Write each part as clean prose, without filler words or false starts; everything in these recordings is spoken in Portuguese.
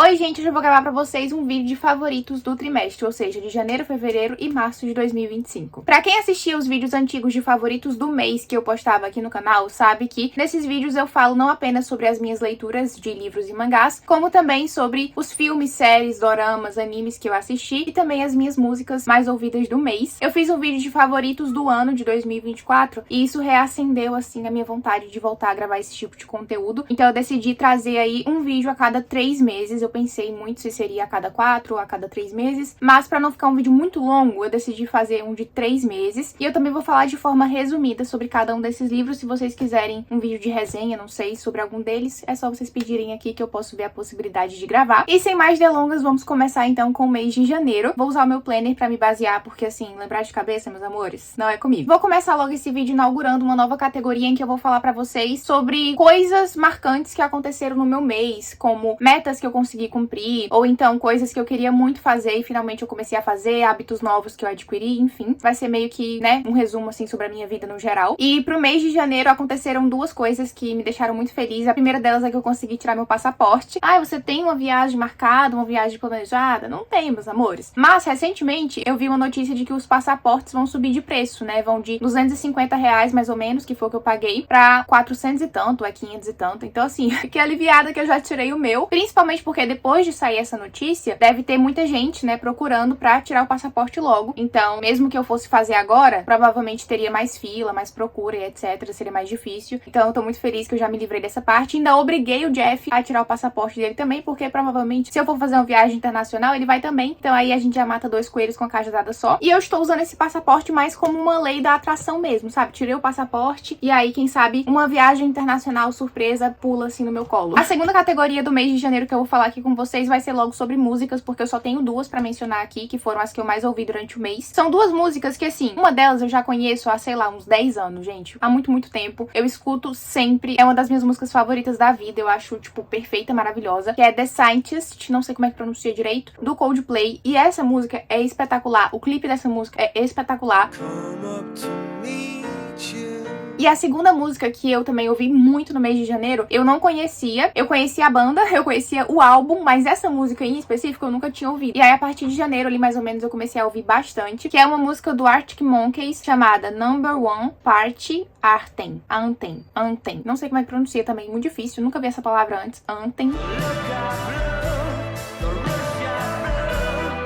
Oi, gente, hoje eu vou gravar pra vocês um vídeo de favoritos do trimestre, ou seja, de janeiro, fevereiro e março de 2025. Pra quem assistia os vídeos antigos de favoritos do mês que eu postava aqui no canal, sabe que nesses vídeos eu falo não apenas sobre as minhas leituras de livros e mangás, como também sobre os filmes, séries, doramas, animes que eu assisti e também as minhas músicas mais ouvidas do mês. Eu fiz um vídeo de favoritos do ano de 2024 e isso reacendeu, assim, a minha vontade de voltar a gravar esse tipo de conteúdo. Então eu decidi trazer aí um vídeo a cada 3 meses. Eu pensei muito se seria a cada 4 ou a cada 3 meses, mas pra não ficar um vídeo muito longo, eu decidi fazer um de 3 meses. E eu também vou falar de forma resumida sobre cada um desses livros. Se vocês quiserem um vídeo de resenha, não sei, sobre algum deles, é só vocês pedirem aqui que eu posso ver a possibilidade de gravar. E sem mais delongas, vamos começar então com o mês de janeiro. Vou usar o meu planner pra me basear, porque assim, lembrar de cabeça, meus amores, não é comigo. Vou começar logo esse vídeo inaugurando uma nova categoria em que eu vou falar pra vocês sobre coisas marcantes que aconteceram no meu mês, como metas que eu consegui cumprir, ou então coisas que eu queria muito fazer e finalmente eu comecei a fazer, hábitos novos que eu adquiri, enfim. Vai ser meio que, né, um resumo assim sobre a minha vida no geral. E pro mês de janeiro aconteceram duas coisas que me deixaram muito feliz. A primeira delas é que eu consegui tirar meu passaporte. Ah, você tem uma viagem marcada, uma viagem planejada? Não tem, meus amores. Mas recentemente eu vi uma notícia de que os passaportes vão subir de preço, né? Vão de R$ 250 mais ou menos, que foi o que eu paguei, pra 400 e tanto, 500 e tanto. Então assim, fiquei aliviada que eu já tirei o meu, principalmente porque depois de sair essa notícia, deve ter muita gente, né, procurando pra tirar o passaporte logo. Então, mesmo que eu fosse fazer agora, provavelmente teria mais fila, mais procura e etc, seria mais difícil. Então eu tô muito feliz que eu já me livrei dessa parte. Ainda obriguei o Jeff a tirar o passaporte dele também, porque provavelmente se eu for fazer uma viagem internacional, ele vai também. Então aí a gente já mata 2 coelhos com a cajadada só. E eu estou usando esse passaporte mais como uma lei da atração mesmo, sabe? Tirei o passaporte e aí, quem sabe, uma viagem internacional surpresa pula assim no meu colo. A segunda categoria do mês de janeiro que eu vou falar aqui com vocês vai ser logo sobre músicas, porque eu só tenho 2 pra mencionar aqui, que foram as que eu mais ouvi durante o mês. São 2 músicas que, assim, uma delas eu já conheço há, sei lá, uns 10 anos, gente. Há muito, muito tempo. Eu escuto sempre. É uma das minhas músicas favoritas da vida. Eu acho, tipo, perfeita, maravilhosa. Que é The Scientist, não sei como é que pronuncia direito, do Coldplay. E essa música é espetacular. O clipe dessa música é espetacular. E a segunda música que eu também ouvi muito no mês de janeiro, eu não conhecia. Eu conhecia a banda, eu conhecia o álbum, mas essa música em específico eu nunca tinha ouvido. E aí, a partir de janeiro ali, mais ou menos, eu comecei a ouvir bastante, que é uma música do Arctic Monkeys, chamada Number One Party Anthem. Anthem. Não sei como é que pronuncia também, muito difícil, nunca vi essa palavra antes. Anthem.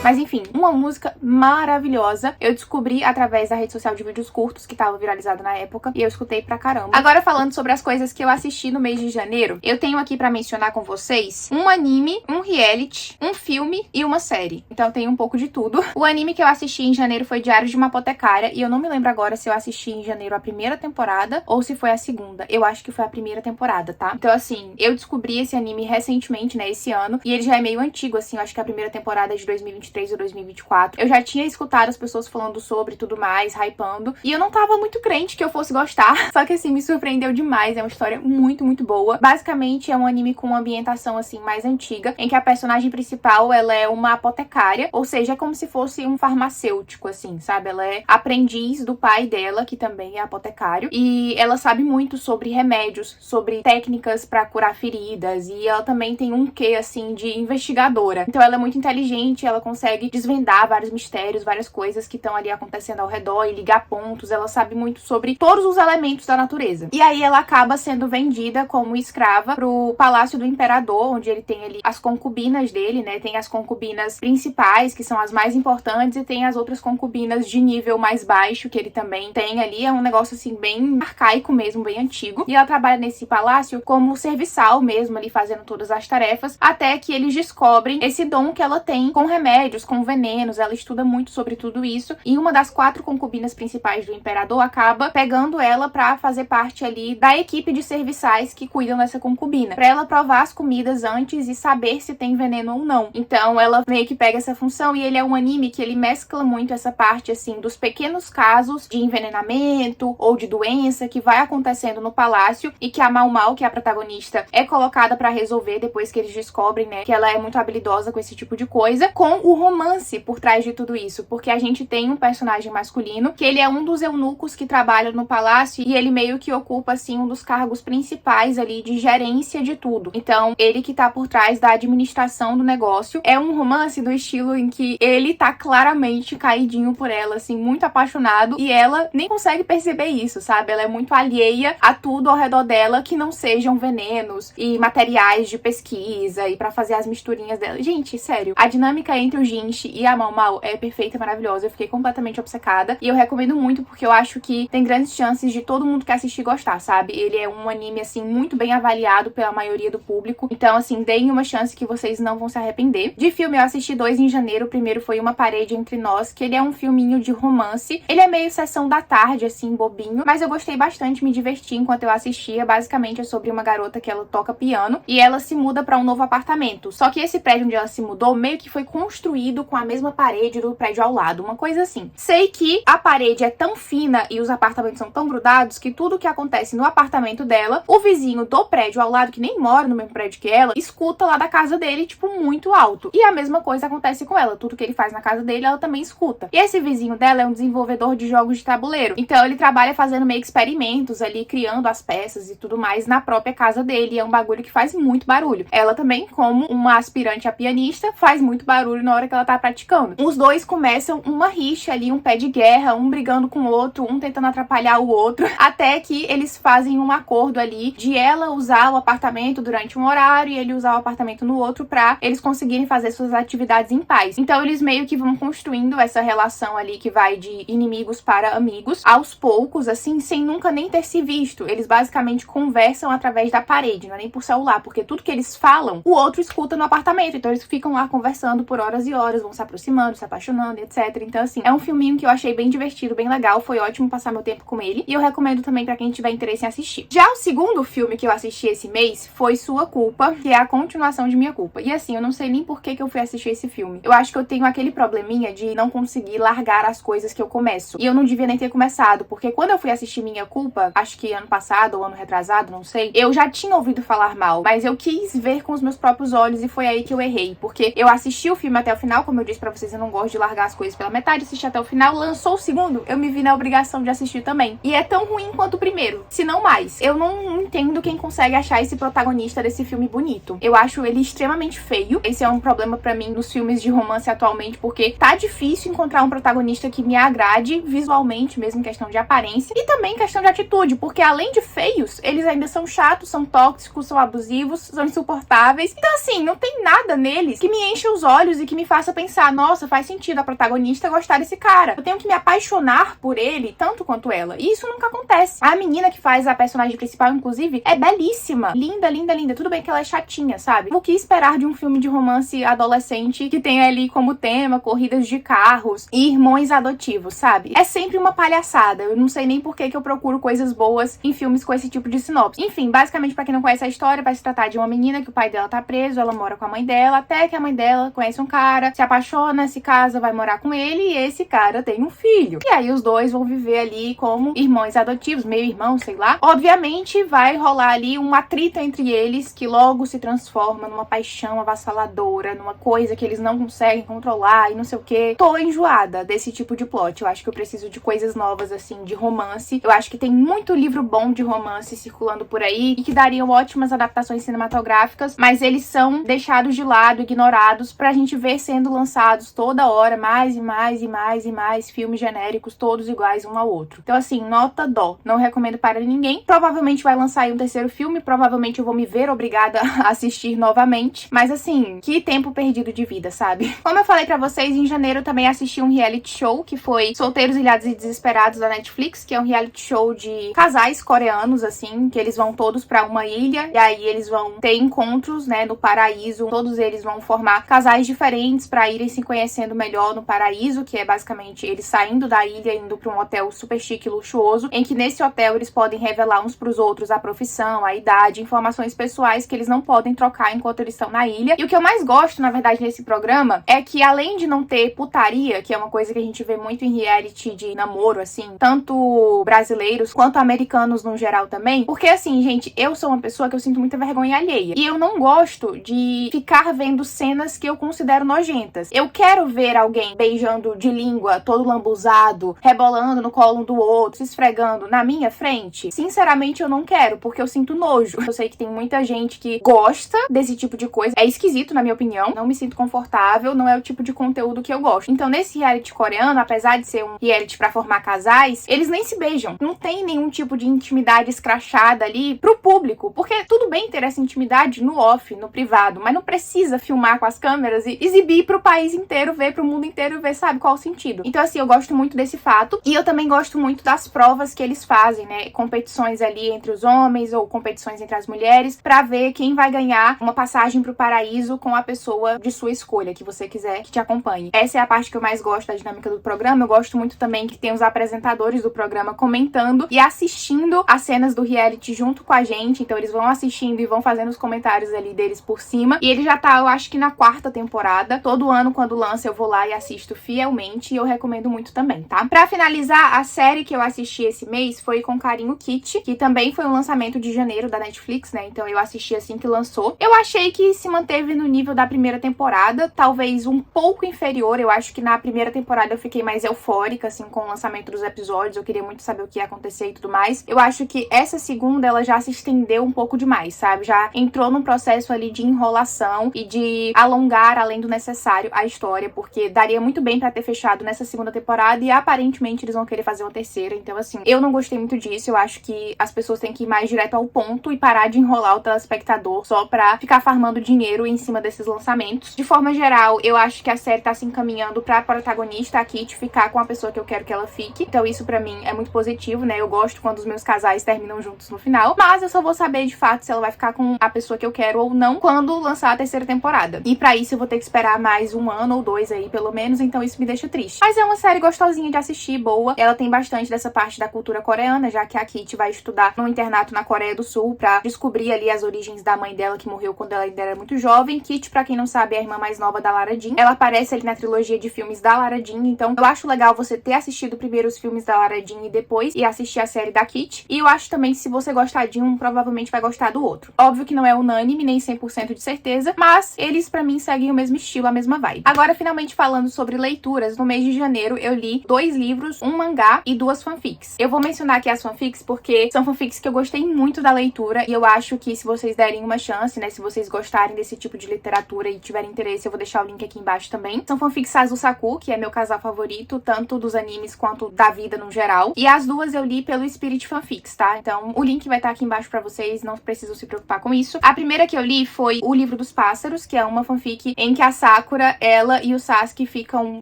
Mas enfim, uma música maravilhosa. Eu descobri através da rede social de vídeos curtos que tava viralizada na época e eu escutei pra caramba. Agora, falando sobre as coisas que eu assisti no mês de janeiro, eu tenho aqui pra mencionar com vocês um anime, um reality, um filme e uma série. Então tem um pouco de tudo. O anime que eu assisti em janeiro foi Diário de uma Apotecária e eu não me lembro agora se eu assisti em janeiro a primeira temporada ou se foi a segunda. Eu acho que foi a primeira temporada, tá? Então assim, eu descobri esse anime recentemente, né, esse ano, e ele já é meio antigo, assim, eu acho que a primeira temporada é de 2023 ou 2024. Eu já tinha escutado as pessoas falando sobre tudo mais, hypando, e eu não tava muito crente que eu fosse gostar, só que assim, me surpreendeu demais. É uma história muito, muito boa. Basicamente é um anime com uma ambientação assim mais antiga, em que a personagem principal, ela é uma apotecária, ou seja, é como se fosse um farmacêutico, assim, sabe? Ela é aprendiz do pai dela, que também é apotecário, e ela sabe muito sobre remédios, sobre técnicas pra curar feridas, e ela também tem um quê, assim, de investigadora. Então ela é muito inteligente, ela consegue desvendar vários mistérios, várias coisas que estão ali acontecendo ao redor e ligar pontos. Ela sabe muito sobre todos os elementos da natureza. E aí ela acaba sendo vendida como escrava pro palácio do imperador, onde ele tem ali as concubinas dele, né? Tem as concubinas principais, que são as mais importantes, e tem as outras concubinas de nível mais baixo, que ele também tem ali. É um negócio assim bem arcaico mesmo, bem antigo. E ela trabalha nesse palácio como serviçal mesmo, ali fazendo todas as tarefas, até que eles descobrem esse dom que ela tem com remédios, com venenos. Ela estuda muito sobre tudo isso, e uma das 4 concubinas principais do imperador acaba pegando ela pra fazer parte ali da equipe de serviçais que cuidam dessa concubina, pra ela provar as comidas antes e saber se tem veneno ou não. Então ela meio que pega essa função, e ele é um anime que ele mescla muito essa parte assim dos pequenos casos de envenenamento ou de doença que vai acontecendo no palácio, e que a Mau Mau, que é a protagonista, é colocada pra resolver depois que eles descobrem, né, que ela é muito habilidosa com esse tipo de coisa, com o romance por trás de tudo isso, porque a gente tem um personagem masculino que ele é um dos eunucos que trabalha no palácio e ele meio que ocupa, assim, um dos cargos principais ali de gerência de tudo. Então, ele que tá por trás da administração do negócio. É um romance do estilo em que ele tá claramente caidinho por ela, assim, muito apaixonado, e ela nem consegue perceber isso, sabe? Ela é muito alheia a tudo ao redor dela que não sejam venenos e materiais de pesquisa e pra fazer as misturinhas dela. Gente, sério, a dinâmica entre o Jinchi e a Mau Mau é perfeita e maravilhosa. Eu fiquei completamente obcecada e eu recomendo muito porque eu acho que tem grandes chances de todo mundo que assistir gostar, sabe? Ele é um anime, assim, muito bem avaliado pela maioria do público. Então, assim, deem uma chance que vocês não vão se arrepender. De filme, eu assisti 2 em janeiro. O primeiro foi Uma Parede Entre Nós, que ele é um filminho de romance. Ele é meio sessão da tarde, assim, bobinho, mas eu gostei bastante, me diverti enquanto eu assistia. Basicamente é sobre uma garota que ela toca piano e ela se muda pra um novo apartamento. Só que esse prédio onde ela se mudou meio que foi construído com a mesma parede do prédio ao lado, uma coisa assim. Sei que a parede é tão fina e os apartamentos são tão grudados que tudo que acontece no apartamento dela, o vizinho do prédio ao lado, que nem mora no mesmo prédio que ela, escuta lá da casa dele, tipo, muito alto. E a mesma coisa acontece com ela. Tudo que ele faz na casa dele, ela também escuta. E esse vizinho dela é um desenvolvedor de jogos de tabuleiro. Então ele trabalha fazendo meio que experimentos ali, criando as peças e tudo mais na própria casa dele. E é um bagulho que faz muito barulho. Ela também, como uma aspirante a pianista, faz muito barulho na hora que ela tá praticando. Os dois começam uma rixa ali, um pé de guerra, um brigando com o outro, um tentando atrapalhar o outro, até que eles fazem um acordo ali de ela usar o apartamento durante um horário e ele usar o apartamento no outro pra eles conseguirem fazer suas atividades em paz. Então eles meio que vão construindo essa relação ali que vai de inimigos para amigos, aos poucos, assim, sem nunca nem ter se visto. Eles basicamente conversam através da parede, não é nem por celular, porque tudo que eles falam, o outro escuta no apartamento. Então eles ficam lá conversando por horas e horas, vão se aproximando, se apaixonando, etc. Então, assim, é um filminho que eu achei bem divertido, bem legal, foi ótimo passar meu tempo com ele, e eu recomendo também pra quem tiver interesse em assistir. Já o segundo filme que eu assisti esse mês foi Sua Culpa, que é a continuação de Minha Culpa. E assim, eu não sei nem por que eu fui assistir esse filme. Eu acho que eu tenho aquele probleminha de não conseguir largar as coisas que eu começo. E eu não devia nem ter começado, porque quando eu fui assistir Minha Culpa, acho que ano passado ou ano retrasado, não sei, eu já tinha ouvido falar mal, mas eu quis ver com os meus próprios olhos e foi aí que eu errei, porque eu assisti o filme até o final, como eu disse pra vocês, eu não gosto de largar as coisas pela metade, assisti até o final, lançou o segundo, eu me vi na obrigação de assistir também. E é tão ruim quanto o primeiro, se não mais. Eu não entendo quem consegue achar esse protagonista desse filme bonito. Eu acho ele extremamente feio. Esse é um problema pra mim nos filmes de romance atualmente, porque tá difícil encontrar um protagonista que me agrade visualmente, mesmo em questão de aparência, e também em questão de atitude, porque além de feios, eles ainda são chatos, são tóxicos, são abusivos, são insuportáveis. Então, assim, não tem nada neles que me enche os olhos e que me faça pensar, nossa, faz sentido a protagonista gostar desse cara. Eu tenho que me apaixonar por ele tanto quanto ela. E isso nunca acontece. A menina que faz a personagem principal, inclusive, é belíssima. Linda, linda, linda. Tudo bem que ela é chatinha, sabe? O que esperar de um filme de romance adolescente que tem ali como tema corridas de carros e irmãos adotivos, sabe? É sempre uma palhaçada. Eu não sei nem por que eu procuro coisas boas em filmes com esse tipo de sinopse. Enfim, basicamente, pra quem não conhece a história, vai se tratar de uma menina que o pai dela tá preso, ela mora com a mãe dela, até que a mãe dela conhece um cara, se apaixona, se casa, vai morar com ele e esse cara tem um filho. E aí os dois vão viver ali como irmãos adotivos, meio irmão, sei lá. Obviamente vai rolar ali um atrito entre eles que logo se transforma numa paixão avassaladora, numa coisa que eles não conseguem controlar e não sei o que. Tô enjoada desse tipo de plot. Eu acho que eu preciso de coisas novas, assim, de romance. Eu acho que tem muito livro bom de romance circulando por aí e que dariam ótimas adaptações cinematográficas, mas eles são deixados de lado, ignorados, pra gente ver sendo lançados toda hora mais e mais e mais e mais filmes genéricos, todos iguais um ao outro. Então, assim, nota dó. Não recomendo para ninguém. Provavelmente vai lançar aí um terceiro filme, provavelmente eu vou me ver obrigada a assistir novamente, mas assim, que tempo perdido de vida, sabe? Como eu falei pra vocês, em janeiro eu também assisti um reality show, que foi Solteiros, Ilhados e Desesperados, da Netflix, que é um reality show de casais coreanos, assim, que eles vão todos pra uma ilha, e aí eles vão ter encontros, né, no paraíso. Todos eles vão formar casais diferentes pra irem se conhecendo melhor no paraíso, que é basicamente eles saindo da ilha, indo pra um hotel super chique e luxuoso, em que nesse hotel eles podem revelar uns pros outros a profissão, a idade, informações pessoais que eles não podem trocar enquanto eles estão na ilha. E o que eu mais gosto, na verdade, nesse programa é que, além de não ter putaria, que é uma coisa que a gente vê muito em reality de namoro, assim, tanto brasileiros quanto americanos no geral também, porque, assim, gente, eu sou uma pessoa que eu sinto muita vergonha alheia, e eu não gosto de ficar vendo cenas que eu considero nojentas. nojentas. Eu quero ver alguém beijando de língua, todo lambuzado, rebolando no colo um do outro, se esfregando na minha frente? Sinceramente, eu não quero, porque eu sinto nojo. Eu sei que tem muita gente que gosta desse tipo de coisa. É esquisito, na minha opinião. Não me sinto confortável, não é o tipo de conteúdo que eu gosto. Então, nesse reality coreano, apesar de ser um reality pra formar casais, eles nem se beijam. Não tem nenhum tipo de intimidade escrachada ali pro público. Porque tudo bem ter essa intimidade no off, no privado, mas não precisa filmar com as câmeras e exibir pro país inteiro ver, pro mundo inteiro ver, sabe, qual o sentido. Então, assim, eu gosto muito desse fato. E eu também gosto muito das provas que eles fazem, né? Competições ali entre os homens ou competições entre as mulheres, pra ver quem vai ganhar uma passagem pro paraíso com a pessoa de sua escolha, que você quiser que te acompanhe. Essa é a parte que eu mais gosto da dinâmica do programa. Eu gosto muito também que tem os apresentadores do programa comentando e assistindo as cenas do reality junto com a gente. Então, eles vão assistindo e vão fazendo os comentários ali deles por cima. E ele já tá, eu acho que na 4ª temporada. Todo ano, quando lança, eu vou lá e assisto fielmente. E eu recomendo muito também, tá? Pra finalizar, a série que eu assisti esse mês foi Com Carinho Kit, que também foi um lançamento de janeiro da Netflix, né? Então eu assisti assim que lançou. Eu achei que se manteve no nível da primeira temporada, talvez um pouco inferior. Eu acho que na primeira temporada eu fiquei mais eufórica, assim, com o lançamento dos episódios. Eu queria muito saber o que ia acontecer e tudo mais. Eu acho que essa segunda, ela já se estendeu um pouco demais, sabe? Já entrou num processo ali de enrolação e de alongar além do necessário a história, porque daria muito bem pra ter fechado nessa segunda temporada e aparentemente eles vão querer fazer uma terceira. Então, assim, eu não gostei muito disso. Eu acho que as pessoas têm que ir mais direto ao ponto e parar de enrolar o telespectador só pra ficar farmando dinheiro em cima desses lançamentos. De forma geral, eu acho que a série tá se encaminhando pra protagonista, a Kit, ficar com a pessoa que eu quero que ela fique. Então isso pra mim é muito positivo, né? Eu gosto quando os meus casais terminam juntos no final, mas eu só vou saber de fato se ela vai ficar com a pessoa que eu quero ou não quando lançar a terceira temporada. E pra isso eu vou ter que esperar mais 1 ano ou 2 aí, pelo menos, então isso me deixa triste. Mas é uma série gostosinha de assistir, boa. Ela tem bastante dessa parte da cultura coreana, já que a Kit vai estudar num internato na Coreia do Sul pra descobrir ali as origens da mãe dela, que morreu quando ela ainda era muito jovem. Kit, pra quem não sabe, é a irmã mais nova da Lara Jean. Ela aparece ali na trilogia de filmes da Lara Jean, então eu acho legal você ter assistido primeiro os filmes da Lara Jean e depois ir assistir a série da Kit. E eu acho também que se você gostar de um, provavelmente vai gostar do outro. Óbvio que não é unânime, nem 100% de certeza, mas eles pra mim seguem o mesmo estilo, a mesma vibe. Agora, finalmente falando sobre leituras, no mês de janeiro eu li 2 livros, um mangá e 2 fanfics. Eu vou mencionar aqui as fanfics porque são fanfics que eu gostei muito da leitura e eu acho que se vocês derem uma chance, né, se vocês gostarem desse tipo de literatura e tiverem interesse, eu vou deixar o link aqui embaixo também. São fanfics Sazu-Saku, que é meu casal favorito, tanto dos animes quanto da vida no geral. E as duas eu li pelo Spirit Fanfics, tá? Então o link vai estar aqui embaixo pra vocês, não precisam se preocupar com isso. A primeira que eu li foi O Livro dos Pássaros, que é uma fanfic em que a Sakura, ela e o Sasuke ficam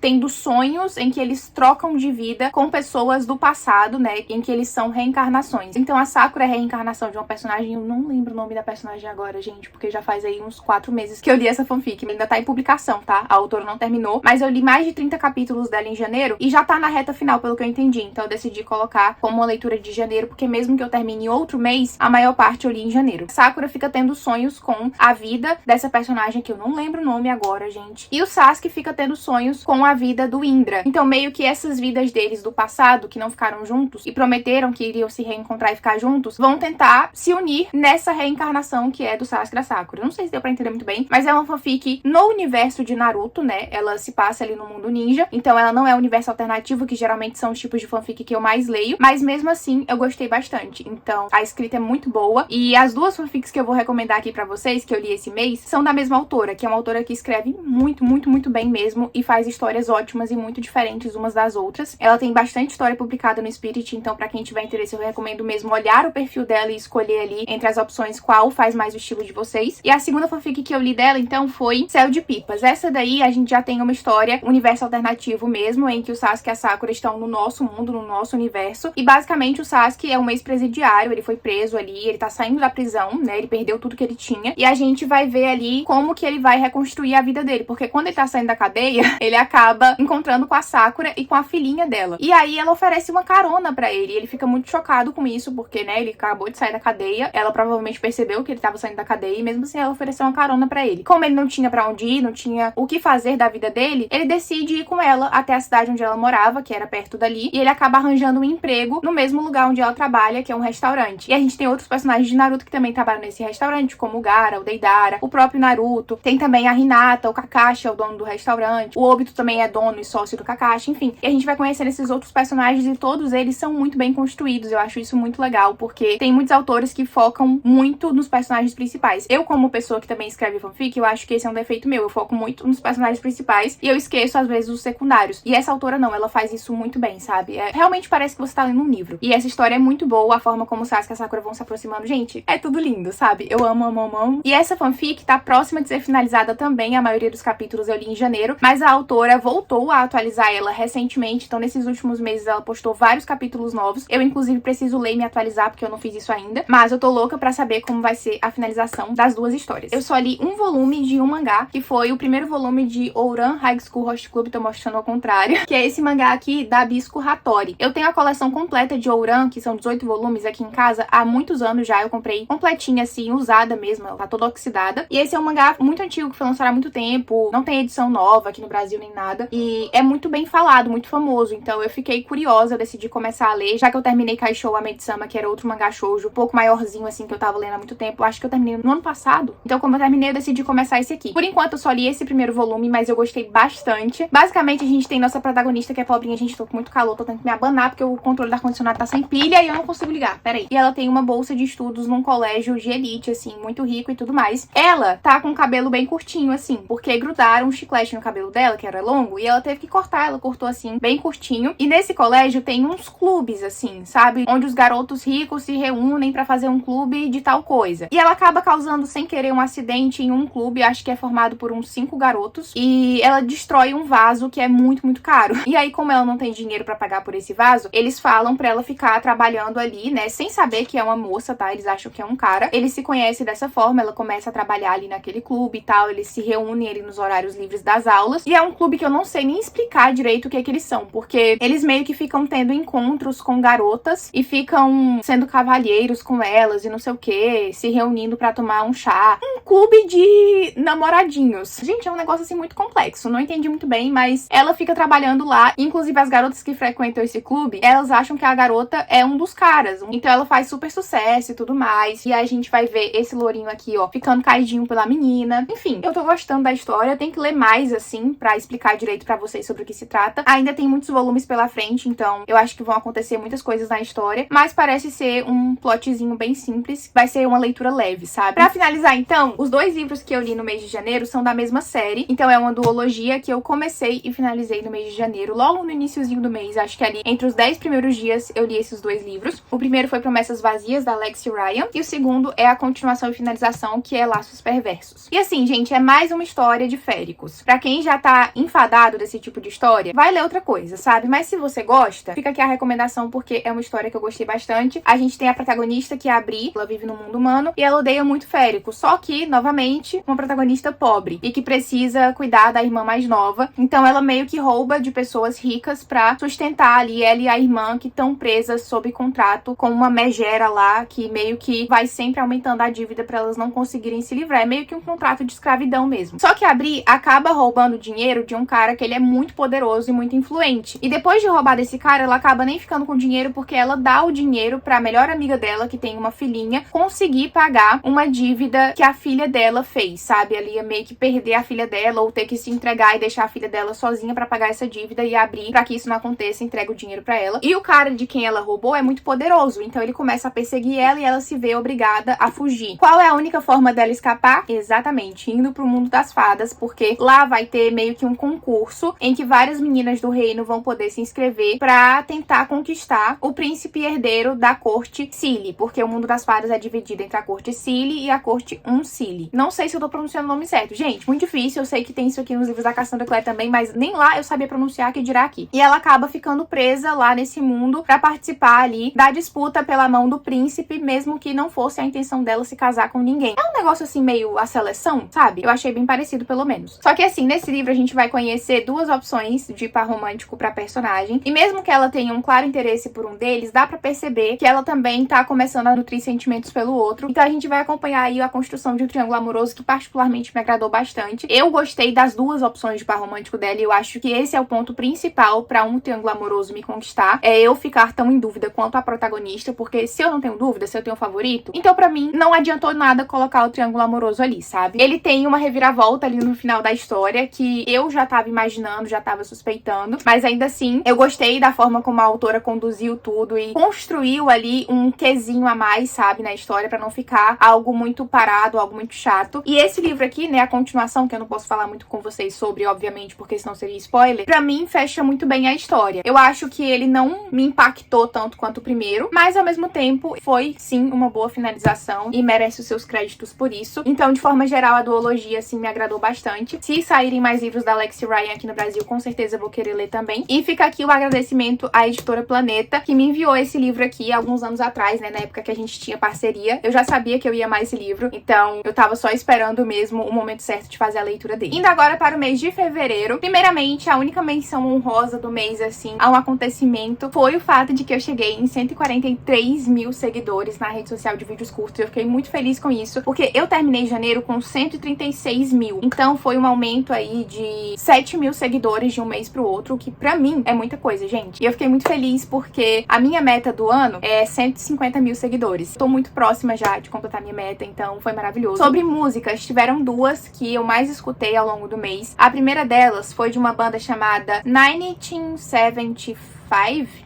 tendo sonhos em que eles trocam de vida com pessoas do passado, né? Em que eles são reencarnações. Então a Sakura é a reencarnação de uma personagem, eu não lembro o nome da personagem agora, gente, porque já faz aí uns 4 meses que eu li essa fanfic. Ainda tá em publicação, tá? A autora não terminou, mas eu li mais de 30 capítulos dela em janeiro e já tá na reta final, pelo que eu entendi. Então eu decidi colocar como uma leitura de janeiro, porque mesmo que eu termine em outro mês, a maior parte eu li em janeiro. Sakura fica tendo sonhos com a vida dessa personagem, que eu não lembro o nome agora, gente. E o Sasuke fica tendo sonhos com a vida do Indra. Então meio que essas vidas deles do passado, que não ficaram juntos e prometeram que iriam se reencontrar e ficar juntos, vão tentar se unir nessa reencarnação que é do Sasuke e da Sakura. Não sei se deu pra entender muito bem, mas é uma fanfic no universo de Naruto, né? Ela se passa ali no mundo ninja, então ela não é o universo alternativo, que geralmente são os tipos de fanfic que eu mais leio, mas mesmo assim eu gostei bastante. Então a escrita é muito boa e as 2 fanfics que eu vou recomendar aqui pra vocês, que eu li esse mês, são da mesma autora, que é uma autora que escreve muito, muito, muito bem mesmo e faz histórias ótimas e muito diferentes umas das outras. Ela tem bastante história publicada no Spirit, então pra quem tiver interesse eu recomendo mesmo olhar o perfil dela e escolher ali entre as opções qual faz mais o estilo de vocês. E a segunda fanfic que eu li dela, então, foi Céu de Pipas. Essa daí a gente já tem uma história, universo alternativo mesmo, em que o Sasuke e a Sakura estão no nosso mundo, no nosso universo, e basicamente o Sasuke é um ex-presidiário, ele foi preso ali, ele tá saindo da prisão, né, ele perdeu tudo que ele tinha, e a gente vai ver ali como que ele vai reconstruir a vida dele, porque quando ele tá saindo da cadeia, ele acaba encontrando com a Sakura e com a filhinha dela. E aí ela oferece uma carona pra ele, e ele fica muito chocado com isso, porque, né, ele acabou de sair da cadeia, ela provavelmente percebeu que ele tava saindo da cadeia, e mesmo assim ela ofereceu uma carona pra ele. Como ele não tinha pra onde ir, não tinha o que fazer da vida dele, ele decide ir com ela até a cidade onde ela morava, que era perto dali, e ele acaba arranjando um emprego no mesmo lugar onde ela trabalha, que é um restaurante. E a gente tem outros personagens de Naruto que também trabalham nesse restaurante, como o Gaara, o Deidara, o próprio Naruto, tem também a Hinata, o Kakashi é o dono do restaurante, o Obito também é dono e sócio do Kakashi, enfim. E a gente vai conhecendo esses outros personagens e todos eles são muito bem construídos. Eu acho isso muito legal, porque tem muitos autores que focam muito nos personagens principais. Eu, como pessoa que também escreve fanfic, eu acho que esse é um defeito meu. Eu foco muito nos personagens principais e eu esqueço, às vezes, os secundários. E essa autora não, ela faz isso muito bem, sabe? Realmente parece que você tá lendo um livro. E essa história é muito boa, a forma como o Sasuke e a Sakura vão se aproximando. Gente, é tudo lindo, sabe? Eu amo, amo, amo, amo. E essa fanfic tá próxima de ser finalizada também. A maioria dos capítulos eu li em janeiro, mas a autora voltou a atualizar ela recentemente. Então, nesses últimos meses, ela postou vários capítulos novos. Eu, inclusive, preciso ler e me atualizar, porque eu não fiz isso ainda. Mas eu tô louca pra saber como vai ser a finalização das duas histórias. Eu só li um volume de um mangá, que foi o primeiro volume de Ouran High School Host Club, tô mostrando ao contrário, que é esse mangá aqui da Bisco Hattori. Eu tenho a coleção completa de Ouran, que são 18 volumes aqui em casa, há muitos anos já. Eu comprei completinha, assim, usada mesmo, ela tá toda oxidada. E esse é um mangá muito antigo, que foi lançado há muito tempo, não tem edição nova aqui no Brasil nem nada, e é muito bem falado, muito famoso. Então eu fiquei curiosa, eu decidi começar a ler, já que eu terminei Kaishou Amedi-sama, que era outro mangá shoujo, um pouco maiorzinho, assim, que eu tava lendo há muito tempo. Eu acho que eu terminei no ano passado. Então, como eu terminei, eu decidi começar esse aqui. Por enquanto, eu só li esse primeiro volume, mas eu gostei bastante. Basicamente, a gente tem nossa protagonista, que é pobrinha. Gente, tô com muito calor, tô tendo que me abanar, porque o controle do ar-condicionado tá sem pilha e eu não consigo ligar. Peraí. E ela tem uma bolsa de estudos num colégio de elite, assim, muito rico e tudo mais. Ela tá com o cabelo bem curtinho, assim, porque grudaram um chiclete no cabelo dela, que era longo, e ela teve que cortar. Ela cortou, assim, bem curtinho. E nesse colégio tem uns clubes, assim, sabe? Onde os garotos ricos se reúnem pra fazer um clube de tal coisa. E ela acaba causando, sem querer, um acidente em um clube, acho que é formado por uns 5 garotos, e ela destrói um vaso que é muito, muito caro. E aí, como ela não tem dinheiro pra pagar por esse vaso, eles falam pra ela ficar trabalhando ali, né, sem saber que é uma moça, tá? Eles acham que é um cara. Eles se conhecem dessa forma, ela começa a trabalhar ali naquele clube e tal, eles se reúnem ali nos horários livres das aulas, e é um clube que eu não sei nem explicar direito o que é que eles são, porque eles meio que ficam tendo encontros com garotas e ficam sendo cavalheiros com elas e não sei o que, se reunindo pra tomar um chá. Um clube de namoradinhos. Gente, é um negócio assim muito complexo, não entendi muito bem, mas ela fica trabalhando lá. Inclusive, as garotas que frequentam esse clube, elas acham que a garota é um dos caras. Então ela faz super sucesso e tudo mais. E aí a gente vai ver esse lourinho aqui, ó, ficando caidinho pela menina. Enfim, eu tô gostando da história. Eu tenho que ler mais, assim, pra explicar direito pra vocês sobre o que se trata. Ainda tem muitos volumes pela frente, então eu acho que vão acontecer muitas coisas na história. Mas parece ser um plotzinho bem simples. Vai ser uma leitura leve, sabe? Pra finalizar, então, os 2 livros que eu li no mês de janeiro são da mesma série. Então é uma duologia que eu comecei e finalizei no mês de janeiro, logo no iniciozinho do mês. Acho que ali entre os 10 primeiros dias eu li esses 2 livros. O primeiro foi Promessas Vazias, da Lexi Ryan. E o segundo é a continuação e finalização, que é Laços Perversos. E assim, gente, é mais uma história de féricos. Pra quem já tá enfadado desse tipo de história, vai ler outra coisa, sabe? Mas se você gosta, fica aqui a recomendação, porque é uma história que eu gostei bastante. A gente tem a protagonista, que é a Bri. Ela vive no mundo humano e ela odeia muito férico. Só que, novamente, uma protagonista pobre e que precisa cuidar da irmã mais nova. Então ela meio que rouba de pessoas ricas pra sustentar ali ela e a irmã, que estão presas sob contrato com uma megera lá, que meio que vai sempre aumentando a dívida pra elas não conseguirem se livrar. É meio que um contrato de escravidão mesmo. Só que a Bri acaba roubando dinheiro de um cara que ele é muito poderoso e muito influente. E depois de roubar desse cara, ela acaba nem ficando com dinheiro, porque ela dá o dinheiro pra melhor amiga dela, que tem uma filhinha, conseguir pagar uma dívida que a filha dela fez, sabe? Ela ia meio que perder a filha dela, ou ter que se entregar e deixar a filha dela sozinha pra pagar essa dívida, e abrir pra que isso não aconteça, entrega o dinheiro pra ela. E o cara de quem ela roubou é muito poderoso, então ele começa a perseguir ela e ela se vê obrigada a fugir. Qual é a única forma dela escapar? Exatamente, indo pro mundo das fadas, porque lá vai ter meio que um concurso em que várias meninas do reino vão poder se inscrever pra tentar conquistar o príncipe herdeiro da corte Cili, porque o mundo das fadas é dividido entre a corte Cili e a corte Uncili. Não sei se eu tô pronunciando o nome certo, gente, muito difícil. Eu sei que tem isso aqui nos livros da Cassandra Clare também, mas nem lá eu sabia pronunciar, que dirá aqui. E ela acaba ficando presa lá nesse mundo pra participar ali da disputa pela mão do príncipe, mesmo que não fosse a intenção dela se casar com ninguém. É um negócio assim meio a seleção, sabe? Eu achei bem parecido, pelo menos. Só que assim, nesse livro a gente vai conhecer 2 opções de par romântico pra personagem, e mesmo que ela tenha um claro interesse por um deles, dá pra perceber que ela também tá começando a nutrir sentimentos pelo outro. Então a gente vai acompanhar aí a construção de um triângulo amoroso que particularmente me agradou bastante. Eu gostei das 2 opções de par romântico dela, e eu acho que esse é o ponto principal pra um triângulo amoroso me conquistar, é eu ficar tão em dúvida quanto a protagonista, porque se eu não tenho dúvida, se eu tenho um favorito, então pra mim não adiantou nada colocar o triângulo amoroso ali, sabe? Ele tem uma reviravolta ali no final da história que eu já tava imaginando, já tava suspeitando, mas ainda assim eu gostei da forma como a autora conduziu tudo e construiu ali um quesinho a mais, sabe, na história, pra não ficar algo muito parado, algo muito chato. E esse livro aqui, né, a continuação, que eu não posso falar muito com vocês sobre, obviamente, porque senão seria spoiler, pra mim fecha muito bem a história. Eu acho que ele não me impactou tanto quanto o primeiro, mas ao mesmo tempo foi sim uma boa finalização e merece os seus créditos por isso. Então, de forma geral, a duologia assim me agradou bastante. Se saírem mais livros da Lexi Ryan aqui no Brasil, com certeza eu vou querer ler também. E fica aqui o agradecimento à editora Planeta, que me enviou esse livro aqui alguns anos atrás, né, na época que a gente tinha parceria. Eu já sabia que eu ia amar esse livro, então eu tava só esperando mesmo o momento certo de fazer a leitura dele. Indo agora para o mês de fevereiro, primeiramente, a única menção honrosa do mês, assim, a um acontecimento, foi o fato de que eu cheguei em 143 mil seguidores na rede social de vídeos curtos. Eu fiquei muito feliz com isso, porque eu terminei janeiro com 136 mil. Então foi um aumento aí de 7 mil seguidores de um mês pro outro, o que pra mim é muita coisa, gente. E eu fiquei muito feliz porque a minha meta do ano é 150 mil seguidores. Tô muito próxima já de completar minha meta, então foi maravilhoso. Sobre músicas, tiveram duas que eu mais escutei ao longo do mês. A primeira delas foi de uma banda chamada 1975.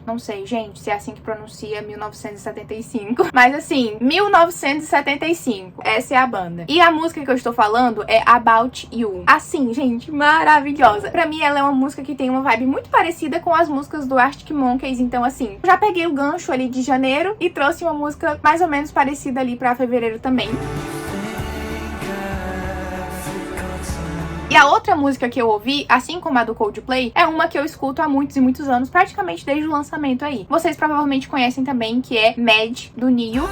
Não sei, gente, se é assim que pronuncia 1975. Mas assim, 1975. Essa é a banda. E a música que eu estou falando é About You. Assim, gente, maravilhosa. Pra mim, ela é uma música que tem uma vibe muito parecida com as músicas do Arctic Monkeys. Então, assim, já peguei o gancho ali de janeiro e trouxe uma música mais ou menos parecida ali pra fevereiro também. E a outra música que eu ouvi, assim como a do Coldplay, é uma que eu escuto há muitos e muitos anos, praticamente desde o lançamento aí. Vocês provavelmente conhecem também, que é Mad, do Ne-Yo.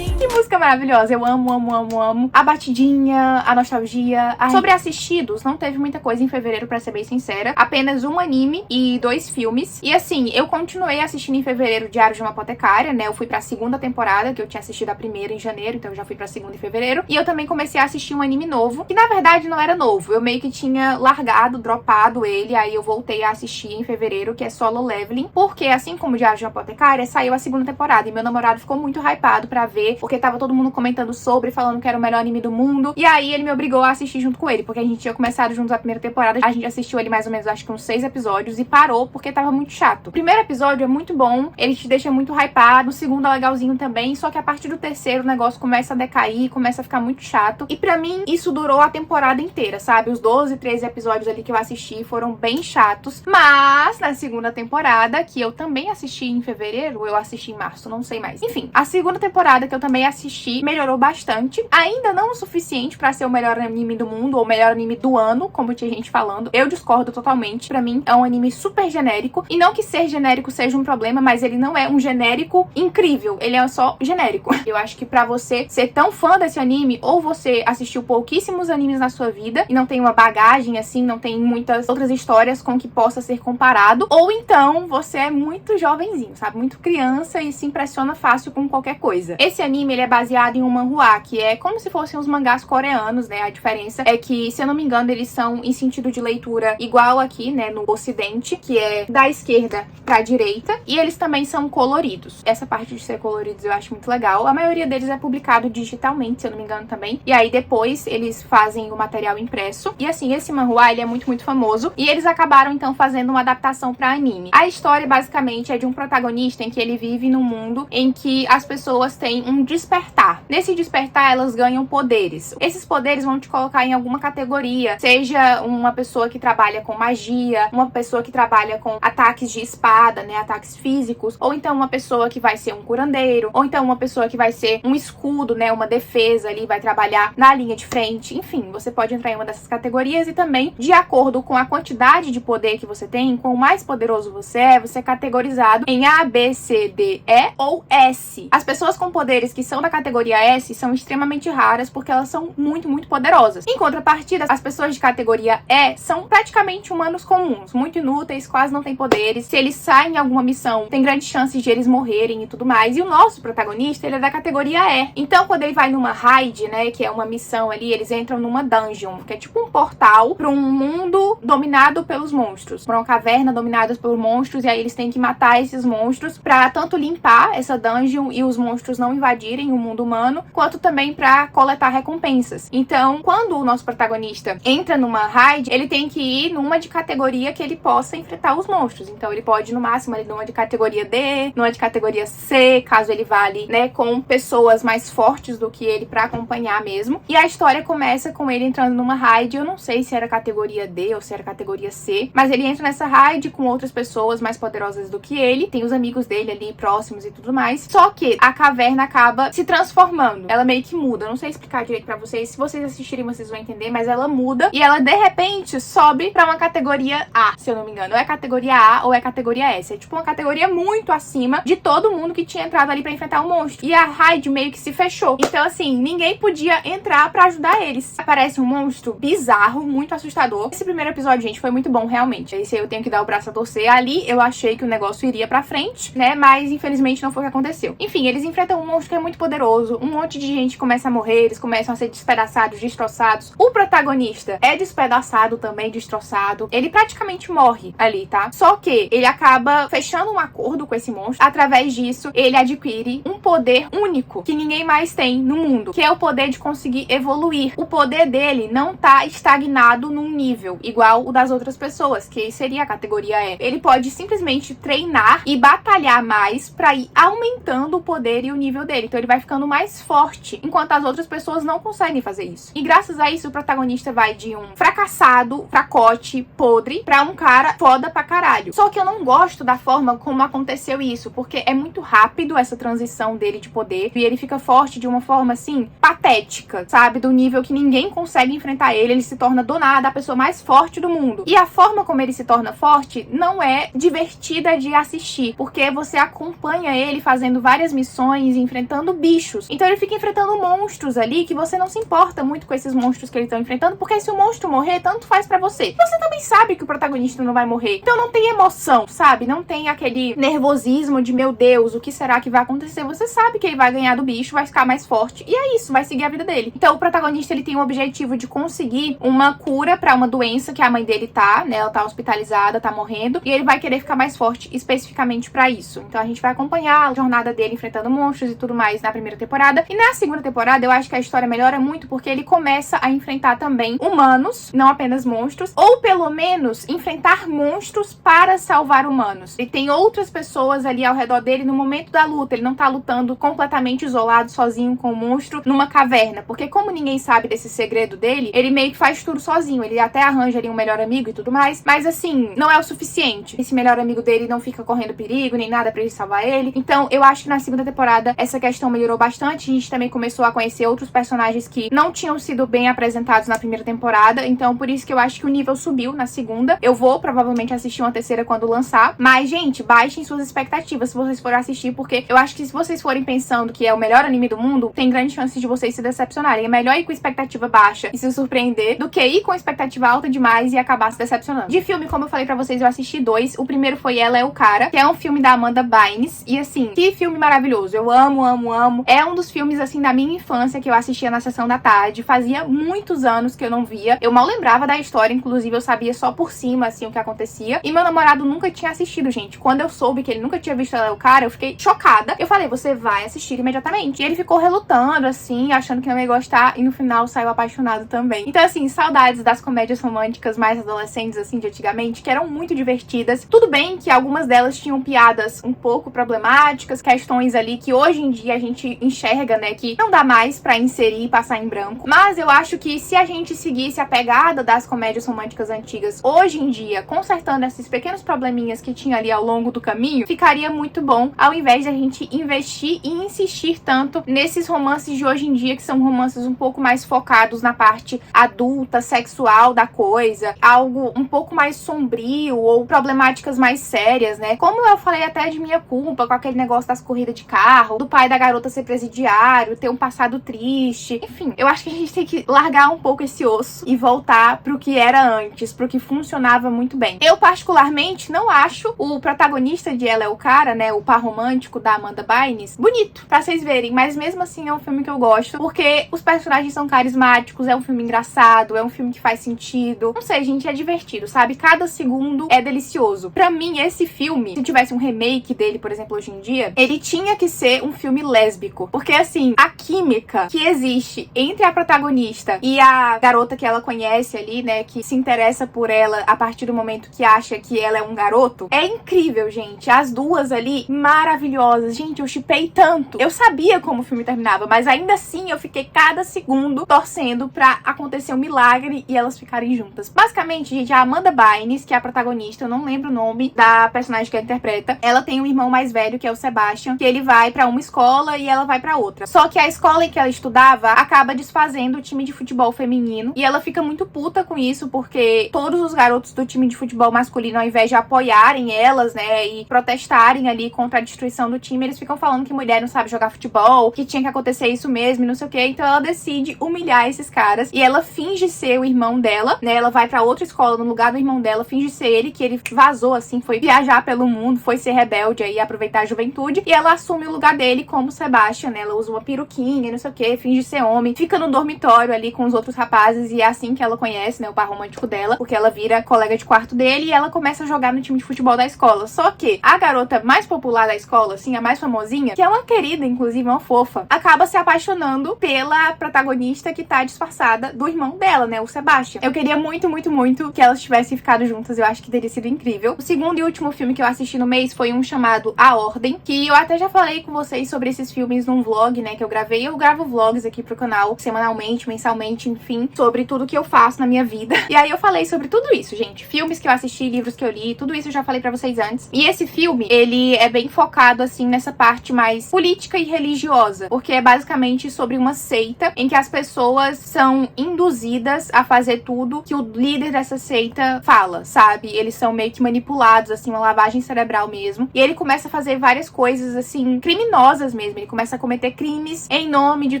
Que música maravilhosa, eu amo, amo, amo, amo. A batidinha, a nostalgia. Sobre assistidos, não teve muita coisa em fevereiro, pra ser bem sincera. Apenas um anime e 2 filmes. E assim, eu continuei assistindo em fevereiro Diário de uma Apotecária, né? Eu fui pra segunda temporada, que eu tinha assistido a primeira em janeiro, então eu já fui pra segunda em fevereiro. E eu também comecei a assistir um anime novo, que na verdade não era novo. Eu meio que tinha largado, dropado ele, aí eu voltei a assistir em fevereiro, que é Solo Leveling. Porque assim como Diário de uma Apotecária, saiu a segunda temporada. E meu namorado ficou muito hypado pra ver, porque tava todo mundo comentando sobre, falando que era o melhor anime do mundo. E aí ele me obrigou a assistir junto com ele, porque a gente tinha começado juntos a primeira temporada. A gente assistiu ele mais ou menos, acho que uns 6 episódios e parou porque tava muito chato. O primeiro episódio é muito bom, ele te deixa muito hypado. O segundo é legalzinho também, só que a partir do terceiro o negócio começa a decair, começa a ficar muito chato. E pra mim, isso durou a temporada inteira, sabe? Os 12, 13 episódios ali que eu assisti foram bem chatos. Mas na segunda temporada, que eu também assisti em fevereiro, ou eu assisti em março, não sei mais. Enfim, a segunda temporada que eu também assisti melhorou bastante. Ainda não o suficiente pra ser o melhor anime do mundo ou o melhor anime do ano, como tinha gente falando. Eu discordo totalmente. Pra mim, é um anime super genérico. E não que ser genérico seja um problema, mas ele não é um genérico incrível. Ele é só genérico. Eu acho que pra você ser tão fã desse anime, ou você assistiu pouquíssimos animes na sua vida e não tem uma bagagem assim, não tem muitas outras histórias com que possa ser comparado, ou então você é muito jovenzinho, sabe? Muito criança e se impressiona fácil com qualquer coisa. Esse anime, ele é baseado em um manhwa, que é como se fossem os mangás coreanos, né? A diferença é que, se eu não me engano, eles são em sentido de leitura igual aqui, né, no ocidente, que é da esquerda pra direita, e eles também são coloridos. Essa parte de ser coloridos eu acho muito legal. A maioria deles é publicado digitalmente, se eu não me engano também, e aí depois eles fazem o material impresso. E assim, esse manhwa, ele é muito, muito famoso, e eles acabaram então fazendo uma adaptação pra anime. A história basicamente é de um protagonista em que ele vive num mundo em que as pessoas têm um despertar. Nesse despertar, elas ganham poderes. Esses poderes vão te colocar em alguma categoria, seja uma pessoa que trabalha com magia, uma pessoa que trabalha com ataques de espada, né, ataques físicos, ou então uma pessoa que vai ser um curandeiro, ou então uma pessoa que vai ser um escudo, né, uma defesa ali, vai trabalhar na linha de frente. Enfim, você pode entrar em uma dessas categorias e também, de acordo com a quantidade de poder que você tem, quanto mais poderoso você é categorizado em A, B, C, D, E ou S. As pessoas com poderes que são da categoria S são extremamente raras porque elas são muito, muito poderosas. Em contrapartida, as pessoas de categoria E são praticamente humanos comuns, muito inúteis, quase não têm poderes. Se eles saem em alguma missão, tem grandes chances de eles morrerem e tudo mais. E o nosso protagonista, ele é da categoria E. Então, quando ele vai numa raid, né, que é uma missão ali, eles entram numa dungeon, que é tipo um portal para um mundo dominado pelos monstros, para uma caverna dominada pelos monstros, e aí eles têm que matar esses monstros para tanto limpar essa dungeon e os monstros não invadirem o mundo humano, quanto também pra coletar recompensas. Então, quando o nosso protagonista entra numa raid, ele tem que ir numa de categoria que ele possa enfrentar os monstros. Então, ele pode, no máximo, ir numa de categoria D, numa de categoria C, caso ele vá ali, né, com pessoas mais fortes do que ele pra acompanhar mesmo. E a história começa com ele entrando numa raid, eu não sei se era categoria D ou se era categoria C, mas ele entra nessa raid com outras pessoas mais poderosas do que ele, tem os amigos dele ali próximos e tudo mais. Só que a caverna acaba se transformando, ela meio que muda, eu não sei explicar direito pra vocês, se vocês assistirem vocês vão entender, mas ela muda e ela de repente sobe pra uma categoria A, se eu não me engano, ou é categoria A ou é categoria S, é tipo uma categoria muito acima de todo mundo que tinha entrado ali pra enfrentar o monstro. E a raid meio que se fechou, então assim, ninguém podia entrar pra ajudar eles. Aparece um monstro bizarro, muito assustador. Esse primeiro episódio, gente, foi muito bom, realmente. Esse aí eu tenho que dar o braço a torcer. Ali eu achei que o negócio iria pra frente, né, mas infelizmente não foi o que aconteceu. Enfim, eles enfrentam um monstro que é muito poderoso, um monte de gente começa a morrer, eles começam a ser despedaçados, destroçados. O protagonista é despedaçado também, destroçado. Ele praticamente morre ali, tá? Só que ele acaba fechando um acordo com esse monstro. Através disso, ele adquire um poder único que ninguém mais tem no mundo, que é o poder de conseguir evoluir. O poder dele não tá estagnado num nível igual o das outras pessoas, que seria a categoria E. Ele pode simplesmente treinar e batalhar mais pra ir aumentando o poder e o nível dele. Então ele vai ficando mais forte, enquanto as outras pessoas não conseguem fazer isso. E graças a isso, o protagonista vai de um fracassado, fracote, podre, pra um cara foda pra caralho. Só que eu não gosto da forma como aconteceu isso, porque é muito rápido essa transição dele de poder, e ele fica forte de uma forma, assim, patética, sabe? Do nível que ninguém consegue enfrentar ele, ele se torna do nada a pessoa mais forte do mundo. E a forma como ele se torna forte não é divertida de assistir, porque você acompanha ele fazendo várias missões, enfrentando bichos. Então ele fica enfrentando monstros ali, que você não se importa muito com esses monstros que ele tá enfrentando, porque se o monstro morrer, tanto faz pra você. Você também sabe que o protagonista não vai morrer. Então não tem emoção, sabe? Não tem aquele nervosismo de, meu Deus, o que será que vai acontecer? Você sabe que ele vai ganhar do bicho, vai ficar mais forte, e é isso, vai seguir a vida dele. Então o protagonista, ele tem o objetivo de conseguir uma cura pra uma doença que a mãe dele tá, né? Ela tá hospitalizada, tá morrendo, e ele vai querer ficar mais forte especificamente pra isso. Então a gente vai acompanhar a jornada dele enfrentando monstros e tudo mais na primeira temporada. E na segunda temporada eu acho que a história melhora muito, porque ele começa a enfrentar também humanos, não apenas monstros, ou pelo menos enfrentar monstros para salvar humanos. Ele tem outras pessoas ali ao redor dele no momento da luta, ele não tá lutando completamente isolado, sozinho com o monstro numa caverna, porque como ninguém sabe desse segredo dele, ele meio que faz tudo sozinho. Ele até arranja ali um melhor amigo e tudo mais, mas assim, não é o suficiente. Esse melhor amigo dele não fica correndo perigo, nem nada pra ele salvar ele. Então eu acho que na segunda temporada essa questão melhorou bastante. A gente também começou a conhecer outros personagens que não tinham sido bem apresentados na primeira temporada, então por isso que eu acho que o nível subiu na segunda. Eu vou provavelmente assistir uma terceira quando lançar, mas gente, baixem suas expectativas se vocês forem assistir, porque eu acho que se vocês forem pensando que é o melhor anime do mundo, tem grande chance de vocês se decepcionarem. É melhor ir com expectativa baixa e se surpreender do que ir com expectativa alta demais e acabar se decepcionando. De filme, como eu falei pra vocês, eu assisti 2. O primeiro foi Ela é o Cara, que é um filme da Amanda Bynes, e assim, que filme maravilhoso. Eu amo, amo, amo. É um dos filmes, assim, da minha infância que eu assistia na sessão da tarde. Fazia muitos anos que eu não via. Eu mal lembrava da história, inclusive eu sabia só por cima, assim, o que acontecia. E meu namorado nunca tinha assistido, gente. Quando eu soube que ele nunca tinha visto Ela é o Cara, eu fiquei chocada. Eu falei, você vai assistir imediatamente. E ele ficou relutando, assim, achando que não ia gostar, e no final saiu apaixonado também. Então, assim, saudades das comédias românticas mais adolescentes, assim, de antigamente, que eram muito divertidas. Tudo bem que algumas delas tinham piadas um pouco problemáticas, questões ali que hoje em dia a gente enxerga, né, que não dá mais pra inserir e passar em branco. Mas eu acho que se a gente seguisse a pegada das comédias românticas antigas hoje em dia, consertando esses pequenos probleminhas que tinha ali ao longo do caminho, ficaria muito bom, ao invés de a gente investir e insistir tanto nesses romances de hoje em dia, que são romances um pouco mais focados na parte adulta, sexual da coisa, algo um pouco mais sombrio ou problemáticas mais sérias, né? Como eu falei até de Minha Culpa, com aquele negócio das corridas de carro, do pai da garota ser presidiário, ter um passado triste. Enfim, eu acho que a gente tem que largar um pouco esse osso e voltar pro que era antes, pro que funcionava muito bem. Eu, particularmente, não acho o protagonista de Ela é o Cara, né, o par romântico da Amanda Bynes, bonito, pra vocês verem, mas mesmo assim é um filme que eu gosto, porque os personagens são carismáticos, é um filme engraçado, é um filme que faz sentido. Não sei, gente, é divertido, sabe? Cada segundo é delicioso. Pra mim, esse filme, se tivesse um remake dele, por exemplo, hoje em dia, ele tinha que ser um filme lésbico. lésbico. Porque, assim, a química que existe entre a protagonista e a garota que ela conhece ali, né, que se interessa por ela a partir do momento que acha que ela é um garoto, é incrível, gente. As duas ali, maravilhosas. Gente, eu shippei tanto. Eu sabia como o filme terminava, mas ainda assim eu fiquei cada segundo torcendo pra acontecer um milagre e elas ficarem juntas. Basicamente, gente, a Amanda Bynes, que é a protagonista, eu não lembro o nome da personagem que ela interpreta, ela tem um irmão mais velho, que é o Sebastian, que ele vai pra uma escola e ela vai pra outra. Só que a escola em que ela estudava acaba desfazendo o time de futebol feminino e ela fica muito puta com isso, porque todos os garotos do time de futebol masculino, ao invés de apoiarem elas, né, e protestarem ali contra a destruição do time, eles ficam falando que mulher não sabe jogar futebol, que tinha que acontecer isso mesmo e não sei o que. Então ela decide humilhar esses caras e ela finge ser o irmão dela, né, ela vai pra outra escola no lugar do irmão dela, finge ser ele, que ele vazou, assim, foi viajar pelo mundo, foi ser rebelde aí, aproveitar a juventude, e ela assume o lugar dele como Sebastian, né, ela usa uma peruquinha, não sei o que, finge ser homem, fica no dormitório ali com os outros rapazes, e é assim que ela conhece, né, o par romântico dela, porque ela vira colega de quarto dele e ela começa a jogar no time de futebol da escola. Só que a garota mais popular da escola, assim, a mais famosinha, que é uma querida, inclusive, uma fofa, acaba se apaixonando pela protagonista que tá disfarçada do irmão dela, né, o Sebastian. Eu queria muito, muito, muito que elas tivessem ficado juntas, eu acho que teria sido incrível. O segundo e último filme que eu assisti no mês foi um chamado A Ordem, que eu até já falei com vocês sobre esses filmes num vlog, né, que eu gravei. Eu gravo vlogs aqui pro canal, semanalmente, mensalmente, enfim, sobre tudo que eu faço na minha vida. E aí eu falei sobre tudo isso, gente. Filmes que eu assisti, livros que eu li, tudo isso eu já falei pra vocês antes. E esse filme, ele é bem focado, assim, nessa parte mais política e religiosa, porque é basicamente sobre uma seita em que as pessoas são induzidas a fazer tudo que o líder dessa seita fala, sabe? Eles são meio que manipulados, assim, uma lavagem cerebral mesmo. E ele começa a fazer várias coisas, assim, criminosas mesmo. Ele começa a cometer crimes em nome de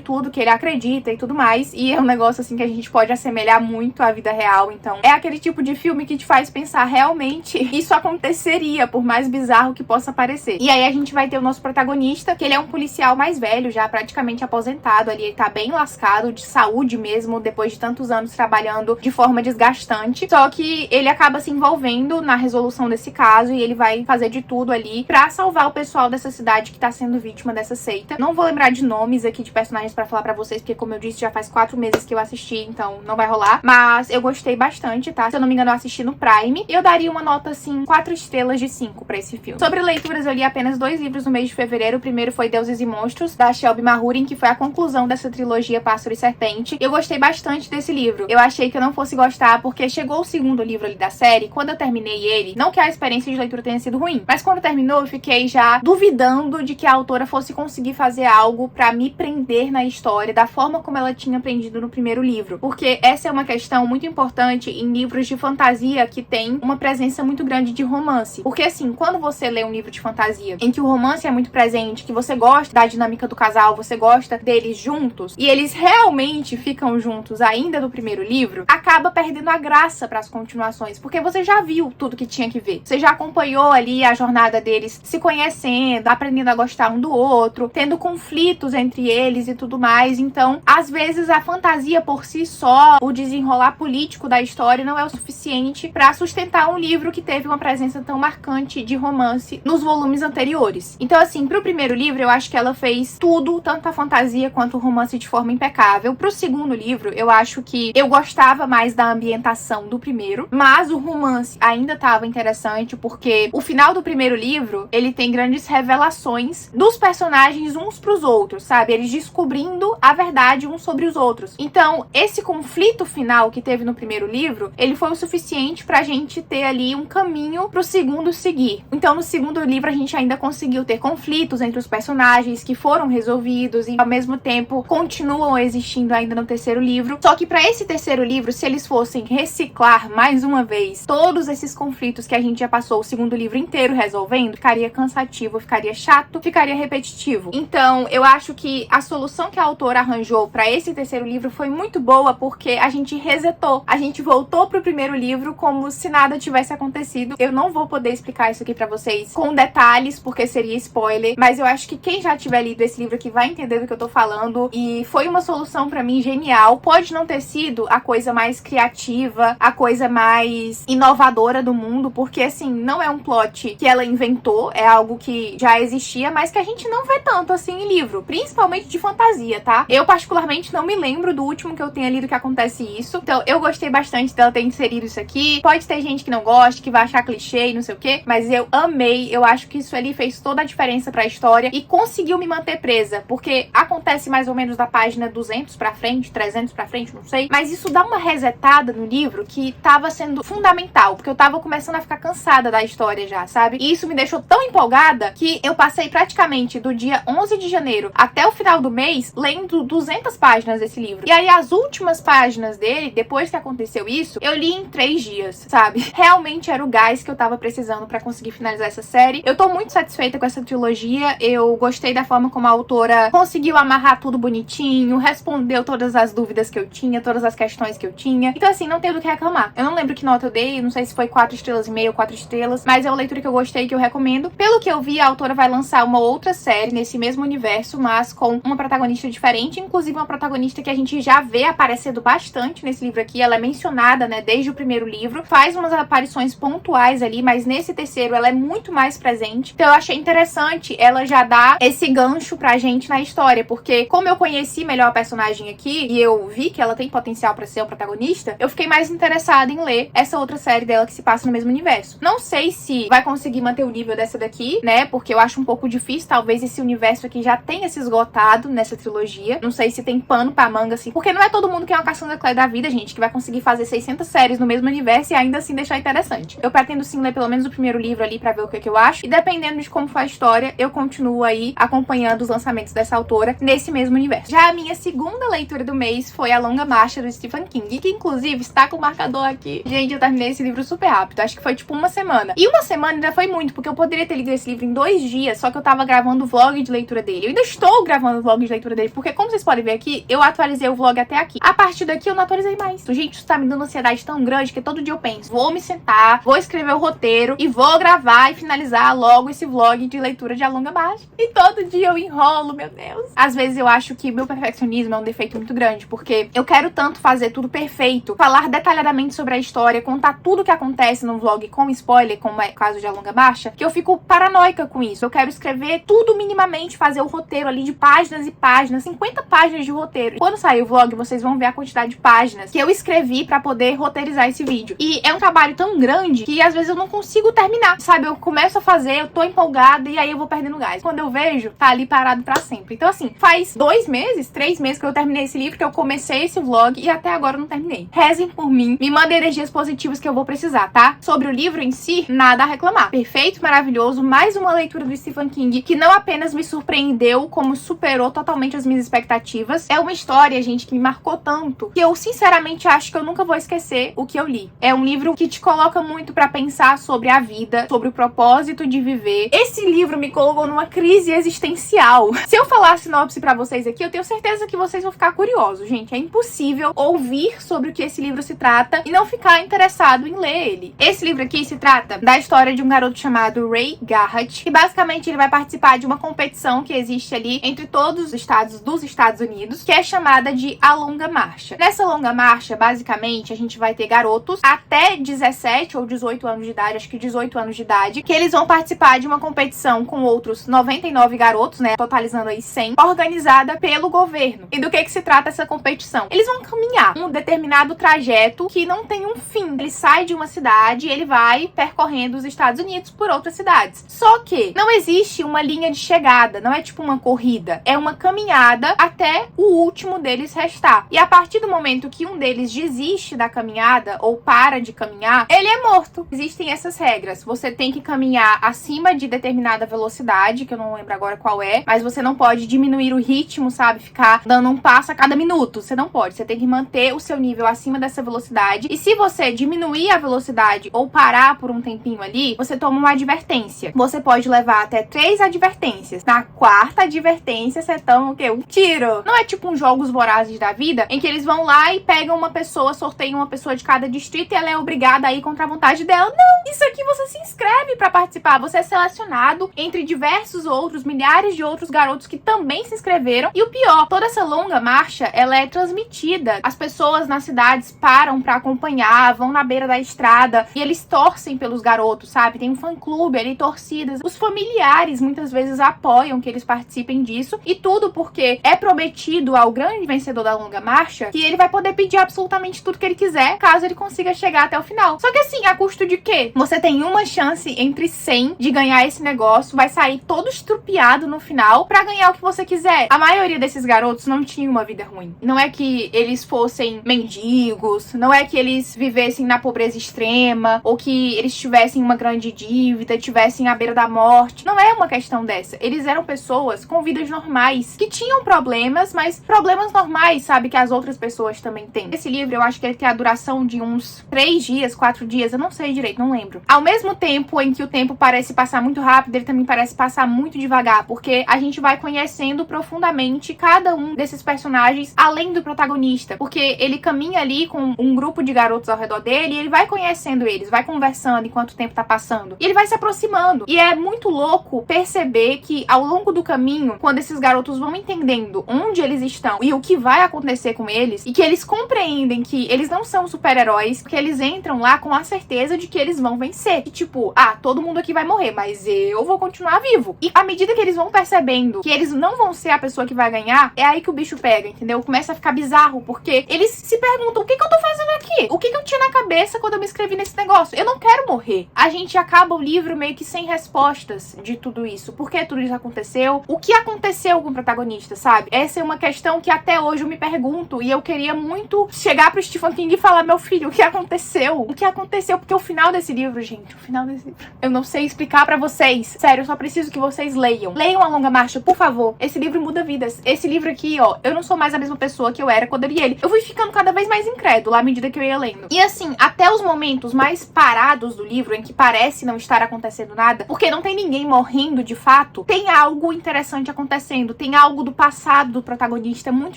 tudo que ele acredita e tudo mais. E é um negócio, assim, que a gente pode assemelhar muito à vida real. Então, é aquele tipo de filme que te faz pensar, realmente, isso aconteceria, por mais bizarro que possa parecer. E aí a gente vai ter o nosso protagonista, que ele é um policial mais velho, já praticamente aposentado ali. Ele tá bem lascado de saúde mesmo, depois de tantos anos trabalhando de forma desgastante. Só que ele acaba se envolvendo na resolução desse caso e ele vai fazer de tudo ali pra salvar o pessoal dessa cidade que tá sendo vítima dessa seita. Não vou lembrar de nomes aqui de personagens pra falar pra vocês, porque como eu disse, já faz 4 meses que eu assisti, então não vai rolar. Mas eu gostei bastante, tá? Se eu não me engano, eu assisti no Prime. E eu daria uma nota, assim, 4 estrelas de 5 pra esse filme. Sobre leituras, eu li apenas 2 livros no mês de fevereiro. O primeiro foi Deuses e Monstros, da Shelby Mahurin, que foi a conclusão dessa trilogia Pássaro e Serpente. Eu gostei bastante desse livro. Eu achei que eu não fosse gostar, porque chegou o segundo livro ali da série. Quando eu terminei ele, não que a experiência de leitura tenha sido ruim, mas quando terminou, eu fiquei já duvidando de que a autora fosse conseguir fazer algo pra me prender na história da forma como ela tinha aprendido no primeiro livro. Porque essa é uma questão muito importante em livros de fantasia que tem uma presença muito grande de romance. Porque assim, quando você lê um livro de fantasia em que o romance é muito presente, que você gosta da dinâmica do casal, você gosta deles juntos, e eles realmente ficam juntos ainda no primeiro livro, acaba perdendo a graça para as continuações, porque você já viu tudo que tinha que ver. Você já acompanhou ali a jornada deles se conhecendo, aprendendo a gostar um do outro, tendo conflitos entre eles e tudo mais. Então, às vezes a fantasia por si só, o desenrolar político da história não é o suficiente para sustentar um livro que teve uma presença tão marcante de romance nos volumes anteriores. Então, assim, pro primeiro livro, eu acho que ela fez tudo, tanto a fantasia quanto o romance, de forma impecável. Pro segundo livro, eu acho que eu gostava mais da ambientação do primeiro, mas o romance ainda estava interessante, porque o final do primeiro livro, ele tem grandes revelações dos personagens uns pros outros, sabe? Eles descobrindo a verdade uns sobre os outros. Então, esse conflito final que teve no primeiro livro, ele foi o suficiente pra gente ter ali um caminho pro segundo seguir. Então, no segundo livro, a gente ainda conseguiu ter conflitos entre os personagens que foram resolvidos e, ao mesmo tempo, continuam existindo ainda no terceiro livro. Só que pra esse terceiro livro, se eles fossem reciclar mais uma vez todos esses conflitos que a gente já passou o segundo livro inteiro resolvendo, ficaria cansativo, ficaria chato, ficaria repetitivo. Então, eu acho que a solução que a autora arranjou pra esse terceiro livro foi muito boa, porque a gente resetou, a gente voltou pro primeiro livro como se nada tivesse acontecido. Eu não vou poder explicar isso aqui pra vocês com detalhes, porque seria spoiler, mas eu acho que quem já tiver lido esse livro aqui vai entender do que eu tô falando, e foi uma solução pra mim genial. Pode não ter sido a coisa mais criativa, a coisa mais inovadora do mundo, porque assim, não é um plot que ela inventou, é algo que já existia, mas que a gente não vê tanto tanto assim em livro, principalmente de fantasia, tá? Eu particularmente não me lembro do último que eu tenha lido que acontece isso, então eu gostei bastante dela ter inserido isso aqui. Pode ter gente que não gosta, que vai achar clichê e não sei o que, mas eu amei. Eu acho que isso ali fez toda a diferença pra história e conseguiu me manter presa, porque acontece mais ou menos da página 200 pra frente, 300 pra frente, não sei, mas isso dá uma resetada no livro que tava sendo fundamental, porque eu tava começando a ficar cansada da história já, sabe? E isso me deixou tão empolgada que eu passei praticamente do dia 11 de janeiro até o final do mês lendo 200 páginas desse livro. E aí as últimas páginas dele, depois que aconteceu isso, eu li em 3 dias, sabe? Realmente era o gás que eu tava precisando pra conseguir finalizar essa série. Eu tô muito satisfeita com essa trilogia, eu gostei da forma como a autora conseguiu amarrar tudo bonitinho, respondeu todas as dúvidas que eu tinha, todas as questões que eu tinha. Então assim, não tenho do que reclamar. Eu não lembro que nota eu dei, não sei se foi 4 estrelas e meia ou 4 estrelas, mas é uma leitura que eu gostei, que eu recomendo. Pelo que eu vi, a autora vai lançar uma outra série nesse mesmo universo, mas com uma protagonista diferente, inclusive uma protagonista que a gente já vê aparecendo bastante nesse livro aqui. Ela é mencionada, né, desde o primeiro livro, faz umas aparições pontuais ali, mas nesse terceiro ela é muito mais presente. Então eu achei interessante ela já dar esse gancho pra gente na história, porque como eu conheci melhor a personagem aqui e eu vi que ela tem potencial pra ser uma protagonista, eu fiquei mais interessada em ler essa outra série dela que se passa no mesmo universo. Não sei se vai conseguir manter o nível dessa daqui, né, porque eu acho um pouco difícil, talvez esse universo aqui já tenha se esgotado nessa trilogia. Não sei se tem pano pra manga, assim, porque não é todo mundo que é uma Cassandra Clare da vida, gente, que vai conseguir fazer 600 séries no mesmo universo e ainda assim deixar interessante. Eu pretendo sim ler pelo menos o primeiro livro ali pra ver o que eu acho, e dependendo de como for a história, eu continuo aí acompanhando os lançamentos dessa autora nesse mesmo universo. Já a minha segunda leitura do mês foi A Longa Marcha, do Stephen King, que inclusive está com o marcador aqui. Gente, eu terminei esse livro super rápido, acho que foi tipo uma semana. E uma semana ainda foi muito, porque eu poderia ter lido esse livro em 2 dias, só que eu tava gravando o vlog de leitura dele. Eu ainda estou gravando o vlog de leitura dele, porque como vocês podem ver aqui, eu atualizei o vlog até aqui. A partir daqui eu não atualizei mais. Gente, isso tá me dando ansiedade tão grande que todo dia eu penso, vou me sentar, vou escrever o roteiro e vou gravar e finalizar logo esse vlog de leitura de A Longa Marcha. E todo dia eu enrolo, meu Deus. Às vezes eu acho que meu perfeccionismo é um defeito muito grande, porque eu quero tanto fazer tudo perfeito, falar detalhadamente sobre a história, contar tudo o que acontece no vlog com spoiler, como é o caso de A Longa Marcha, que eu fico paranoica com isso. Eu quero escrever tudo minimamente, fazer o roteiro ali de páginas e páginas, 50 páginas de roteiro. Quando sair o vlog, vocês vão ver a quantidade de páginas que eu escrevi pra poder roteirizar esse vídeo. E é um trabalho tão grande que às vezes eu não consigo terminar, sabe? Eu começo a fazer, eu tô empolgada e aí eu vou perdendo gás. Quando eu vejo, tá ali parado pra sempre. Então assim, faz 2 meses, 3 meses que eu terminei esse livro, que eu comecei esse vlog e até agora eu não terminei. Rezem por mim, me mandem energias positivas que eu vou precisar, tá? Sobre o livro em si, nada a reclamar. Perfeito, maravilhoso, mais uma leitura do Stephen King que não apenas me surpreendeu, como superou totalmente as minhas expectativas. É uma história, gente, que me marcou tanto que eu sinceramente acho que eu nunca vou esquecer o que eu li. É um livro que te coloca muito pra pensar sobre a vida, sobre o propósito de viver. Esse livro me colocou numa crise existencial. Se eu falar a sinopse pra vocês aqui, eu tenho certeza que vocês vão ficar curiosos, gente. É impossível ouvir sobre o que esse livro se trata e não ficar interessado em ler ele. Esse livro aqui se trata da história de um garoto chamado Ray Garrett, que basicamente ele vai participar de uma competição que existe ali entre todos os estados dos Estados Unidos, que é chamada de A Longa Marcha. Nessa longa marcha, basicamente, a gente vai ter garotos até 17 ou 18 anos de idade, acho que 18 anos de idade, que eles vão participar de uma competição com outros 99 garotos, né, totalizando aí 100, organizada pelo governo. E do que se trata essa competição? Eles vão caminhar um determinado trajeto que não tem um fim. Ele sai de uma cidade e ele vai percorrendo os Estados Unidos por outras cidades. Só que não existe uma linha de chegada, não é tipo uma corrida, é uma caminhada até o último deles restar. E a partir do momento que um deles desiste da caminhada ou para de caminhar, ele é morto. Existem essas regras. Você tem que caminhar acima de determinada velocidade, que eu não lembro agora qual é, mas você não pode diminuir o ritmo, sabe? Ficar dando um passo a cada minuto. Você não pode. Você tem que manter o seu nível acima dessa velocidade. E se você diminuir a velocidade ou parar por um tempinho ali, você toma uma advertência. Você pode levar até 3 advertências. Na 4ª advertência, você toma o quê? Um tiro. Não é tipo uns jogos vorazes da vida, em que eles vão lá e pegam uma pessoa, sorteiam uma pessoa de cada distrito e ela é obrigada a ir contra a vontade dela. Não! Isso aqui você se inscreve pra participar. Você é selecionado entre diversos outros, milhares de outros garotos que também se inscreveram. E o pior, toda essa longa marcha, ela é transmitida. As pessoas nas cidades param pra acompanhar, vão na beira da estrada e eles torcem pelos garotos, sabe? Tem um fã-clube ali, torcidas. Os familiares muitas vezes apoiam apoiam que eles participem disso, e tudo porque é prometido ao grande vencedor da longa marcha que ele vai poder pedir absolutamente tudo que ele quiser, caso ele consiga chegar até o final. Só que assim, a custo de quê? Você tem uma chance entre 100 de ganhar esse negócio, vai sair todo estrupiado no final pra ganhar o que você quiser. A maioria desses garotos não tinha uma vida ruim. Não é que eles fossem mendigos, não é que eles vivessem na pobreza extrema, ou que eles tivessem uma grande dívida, tivessem à beira da morte. Não é uma questão dessa. Eles eram pessoas com vidas normais, que tinham problemas, mas problemas normais, sabe, que as outras pessoas também têm. Esse livro, eu acho que ele tem a duração de uns 3 dias, 4 dias, eu não sei direito, não lembro. Ao mesmo tempo em que o tempo parece passar muito rápido, ele também parece passar muito devagar, porque a gente vai conhecendo profundamente cada um desses personagens, além do protagonista, porque ele caminha ali com um grupo de garotos ao redor dele, e ele vai conhecendo eles, vai conversando enquanto o tempo tá passando, e ele vai se aproximando, e é muito louco perceber que ao longo do caminho, quando esses garotos vão entendendo onde eles estão e o que vai acontecer com eles, e que eles compreendem que eles não são super-heróis, que eles entram lá com a certeza de que eles vão vencer, que tipo, todo mundo aqui vai morrer, mas eu vou continuar vivo. E à medida que eles vão percebendo que eles não vão ser a pessoa que vai ganhar, é aí que o bicho pega, entendeu? Começa a ficar bizarro, porque eles se perguntam, o que eu tô fazendo aqui? O que eu tinha na cabeça quando eu me inscrevi nesse negócio? Eu não quero morrer. A gente acaba o livro meio que sem respostas de tudo isso. Por que tudo isso aconteceu? O que aconteceu com o protagonista, sabe? Essa é uma questão que até hoje eu me pergunto, e eu queria muito chegar pro Stephen King e falar, meu filho, o que aconteceu? O que aconteceu? Porque o final desse livro, gente, o final desse livro, eu não sei explicar pra vocês. Sério, eu só preciso que vocês leiam. Leiam A Longa Marcha, por favor. Esse livro muda vidas. Esse livro aqui, ó, eu não sou mais a mesma pessoa que eu era quando eu li ele. Eu fui ficando cada vez mais incrédula à medida que eu ia lendo. E assim, até os momentos mais parados do livro, em que parece não estar acontecendo nada, porque não tem ninguém morrendo de fato, tem algo interessante acontecendo. Tem algo do passado do protagonista muito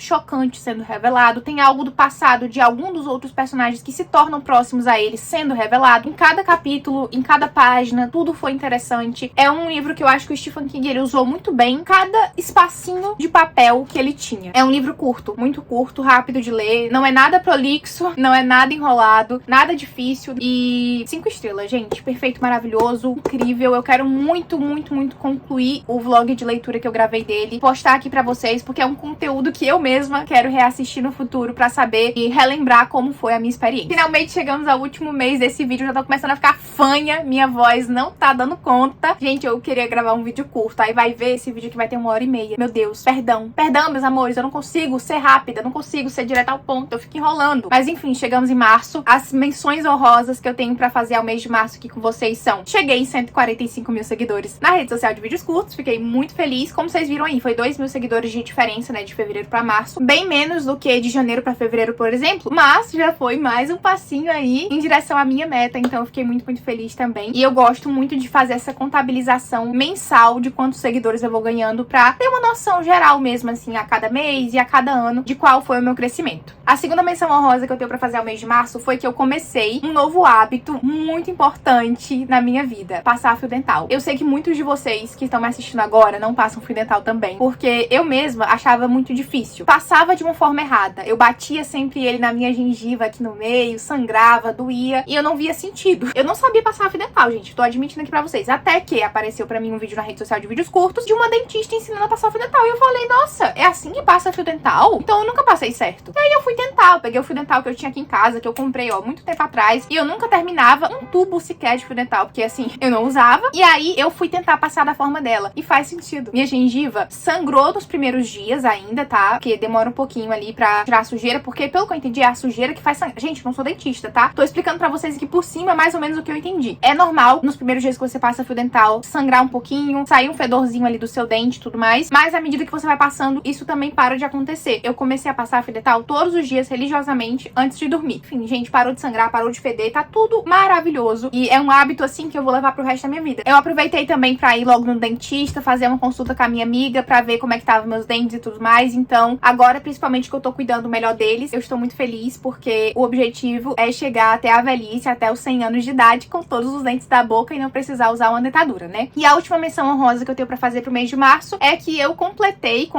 chocante sendo revelado. Tem algo do passado de algum dos outros personagens que se tornam próximos a ele sendo revelado. Em cada capítulo, em cada página, tudo foi interessante. É um livro que eu acho que o Stephen King, ele usou muito bem cada espacinho de papel que ele tinha. É um livro curto, muito curto, rápido de ler, não é nada prolixo, não é nada enrolado, nada difícil, e 5 estrelas, gente, perfeito, maravilhoso, incrível. Eu quero muito, muito, muito concluir o vlog de leitura que eu gravei dele, postar aqui pra vocês, porque é um conteúdo que eu mesma quero reassistir no futuro pra saber e relembrar como foi a minha experiência. Finalmente chegamos ao último mês desse vídeo, já tô começando a ficar fanha, minha voz não tá dando conta. Gente, eu queria gravar um vídeo curto, aí vai ver esse vídeo que vai ter 1h30. Meu Deus, perdão, meus amores, eu não consigo ser rápida, não consigo ser direta ao ponto, eu fico enrolando. Mas enfim, chegamos em março. As menções honrosas que eu tenho pra fazer ao mês de março aqui com vocês são: cheguei em 145 mil seguidores na rede social de vídeos curtos, fiquei muito feliz. Como vocês viram aí, foi 2 mil seguidores de diferença, né, de fevereiro pra março, bem menos do que de janeiro pra fevereiro, por exemplo, mas já foi mais um passinho aí em direção à minha meta, então eu fiquei muito, muito feliz também. E eu gosto muito de fazer essa contabilização mensal de quantos seguidores eu vou ganhando pra ter uma noção geral mesmo, assim, a cada mês e a cada ano de qual foi o meu crescimento. A segunda menção honrosa que eu tenho pra fazer ao mês de março foi que eu comecei um novo hábito muito importante na minha vida: passar fio dental. Eu sei que muitos de vocês que estão me assistindo agora não passam fio dental também, porque eu mesma achava muito difícil. Passava de uma forma errada. Eu batia sempre ele na minha gengiva aqui no meio, sangrava, doía, e eu não via sentido. Eu não sabia passar fio dental, gente, tô admitindo aqui pra vocês. Até que apareceu pra mim um vídeo na rede social de vídeos curtos de uma dentista ensinando a passar fio dental. E eu falei, nossa, é assim que passa fio dental? Então eu nunca passei certo. E aí eu fui tentar, eu peguei o fio dental que eu tinha aqui em casa, que eu comprei, ó, muito tempo atrás, e eu nunca terminava um tubo sequer de fio dental, porque assim, eu não usava. E aí eu fui tentar passar da forma dela, e faz sentido. Minha gengiva sangrou nos primeiros dias ainda, tá? Porque demora um pouquinho ali pra tirar a sujeira, porque pelo que eu entendi, é a sujeira que faz sangrar. Gente, não sou dentista, tá? Tô explicando pra vocês aqui por cima mais ou menos o que eu entendi. É normal, nos primeiros dias que você passa fio dental, sangrar um pouquinho, sair um fedorzinho ali do seu dente e tudo mais, mas à medida que você vai passando, isso também para de acontecer. Eu comecei a passar fio dental todos os dias, religiosamente, antes de dormir. Enfim, gente, parou de sangrar, parou de feder, tá tudo maravilhoso. E é um hábito, assim, que eu vou levar pro resto da minha vida. Eu aproveitei também pra ir logo no dentista, fazer uma consulta com a minha amiga, pra ver como é que estavam meus dentes e tudo mais. Então, agora, principalmente que eu tô cuidando melhor deles, eu estou muito feliz, porque o objetivo é chegar até a velhice, até os 100 anos de idade, com todos os dentes da boca e não precisar usar uma dentadura, né? E a última menção honrosa que eu tenho pra fazer pro mês de março é que eu comecei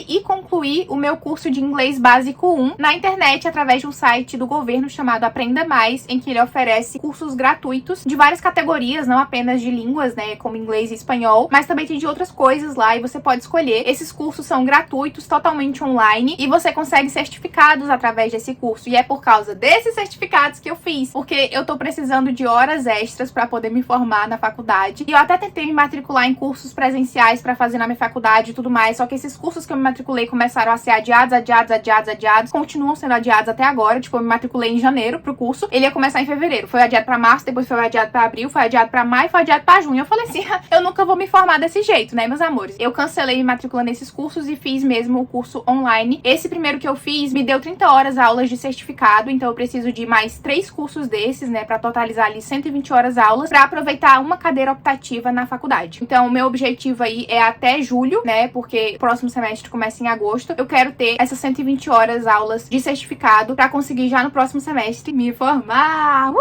e concluí o meu curso de inglês básico 1 na internet, através de um site site do governo chamado Aprenda Mais, em que ele oferece cursos gratuitos de várias categorias, não apenas de línguas, né, como inglês e espanhol, mas também tem de outras coisas lá e você pode escolher. Esses cursos são gratuitos, totalmente online, e você consegue certificados através desse curso. E é por causa desses certificados que eu fiz, porque eu tô precisando de horas extras para poder me formar na faculdade. E eu até tentei me matricular em cursos presenciais para fazer na minha faculdade e tudo mais, só que esses cursos que eu me matriculei começaram a ser adiados, continuam sendo adiados até agora. Tipo, eu me matriculei em janeiro pro curso, ele ia começar em fevereiro, foi adiado pra março, depois foi adiado pra abril, foi adiado pra maio, foi adiado pra junho. Eu falei assim, eu nunca vou me formar desse jeito, né, meus amores? Eu cancelei me matriculando nesses cursos e fiz mesmo o curso online. Esse primeiro que eu fiz me deu 30 horas aulas de certificado, então eu preciso de mais 3 cursos desses, né, pra totalizar ali 120 horas aulas, pra aproveitar uma cadeira optativa na faculdade. Então, o meu objetivo aí é até julho, né, porque o próximo semestre começa em agosto. Eu quero ter essas 120 horas aulas de certificado pra conseguir já no próximo semestre me formar.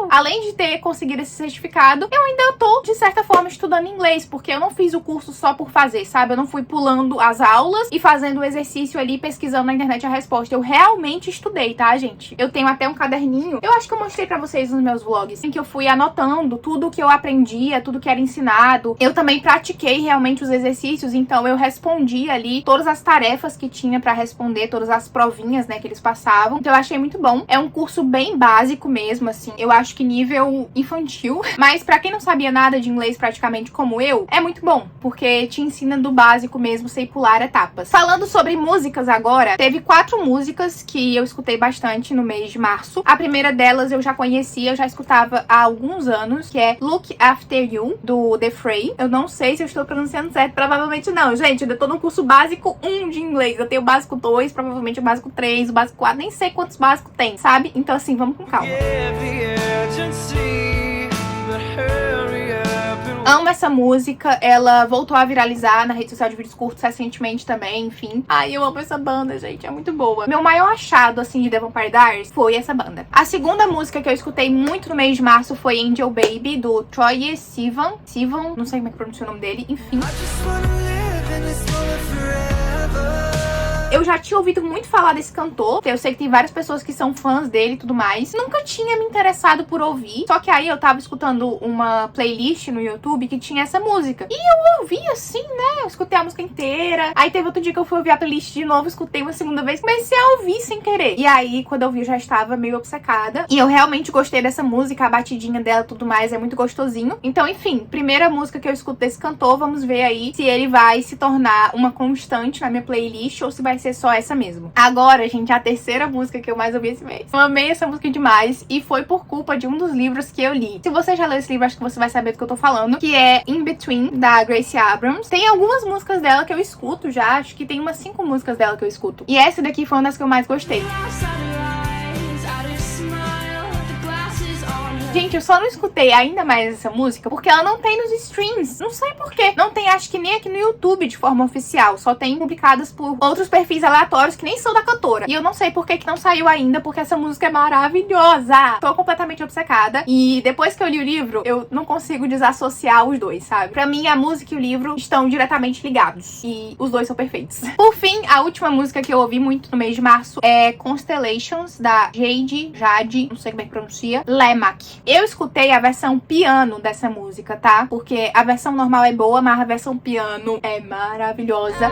Além de ter conseguido esse certificado, eu ainda tô, de certa forma, estudando inglês, porque eu não fiz o curso só por fazer, sabe? Eu não fui pulando as aulas e fazendo o exercício ali, pesquisando na internet a resposta. Eu realmente estudei, tá, gente? Eu tenho até um caderninho, eu acho que eu mostrei pra vocês nos meus vlogs, em que eu fui anotando tudo que eu aprendia, tudo que era ensinado. Eu também pratiquei realmente os exercícios, então eu respondi ali todas as tarefas que tinha pra responder, todas as provinhas, né, que eles passavam. Então eu achei muito bom. É um curso bem básico mesmo, assim. Eu acho que nível infantil, mas pra quem não sabia nada de inglês praticamente como eu, é muito bom, porque te ensina do básico mesmo, sem pular etapas. Falando sobre músicas agora, teve 4 músicas que eu escutei bastante no mês de março. A primeira delas eu já conhecia, eu já escutava há alguns anos, que é Look After You, do The Fray. Eu não sei se eu estou pronunciando certo, provavelmente não. Gente, eu tô no curso básico 1 de inglês, eu tenho o básico 2, provavelmente o básico 3, o básico 4, nem sei quantos básicos tem, sabe? Então assim, vamos com calma. Amo essa música, ela voltou a viralizar na rede social de vídeos curtos recentemente também, enfim. Ai, eu amo essa banda, gente, é muito boa. Meu maior achado, assim, de The Vampire Diaries foi essa banda. A segunda música que eu escutei muito no mês de março foi Angel Baby, do Troye Sivan, não sei como é que pronuncia o nome dele, enfim. Eu já tinha ouvido muito falar desse cantor, eu sei que tem várias pessoas que são fãs dele e tudo mais. Nunca tinha me interessado por ouvir, só que aí eu tava escutando uma playlist no YouTube que tinha essa música. E eu ouvi assim, né, eu escutei a música inteira. Aí teve outro dia que eu fui ouvir a playlist de novo, escutei uma segunda vez, comecei a ouvir sem querer. E aí, quando eu vi, eu já estava meio obcecada. E eu realmente gostei dessa música, a batidinha dela e tudo mais, é muito gostosinho. Então, enfim, primeira música que eu escuto desse cantor, vamos ver aí se ele vai se tornar uma constante na minha playlist ou se vai ser só essa mesmo. Agora, gente, a terceira música que eu mais ouvi esse mês. Eu amei essa música demais e foi por culpa de um dos livros que eu li. Se você já leu esse livro, acho que você vai saber do que eu tô falando, que é In Between, da Grace Abrams. Tem algumas músicas dela que eu escuto já, acho que tem umas 5 músicas dela que eu escuto. E essa daqui foi uma das que eu mais gostei. Gente, eu só não escutei ainda mais essa música porque ela não tem nos streams. Não sei por quê. Não tem, acho que nem aqui no YouTube de forma oficial. Só tem publicadas por outros perfis aleatórios que nem são da cantora. E eu não sei por que não saiu ainda, porque essa música é maravilhosa. Tô completamente obcecada. E depois que eu li o livro, eu não consigo desassociar os dois, sabe? Pra mim, a música e o livro estão diretamente ligados. E os dois são perfeitos. Por fim, a última música que eu ouvi muito no mês de março é Constellations, da Jade, não sei como é que pronuncia, Lemak. Eu escutei a versão piano dessa música, tá? Porque a versão normal é boa, mas a versão piano é maravilhosa.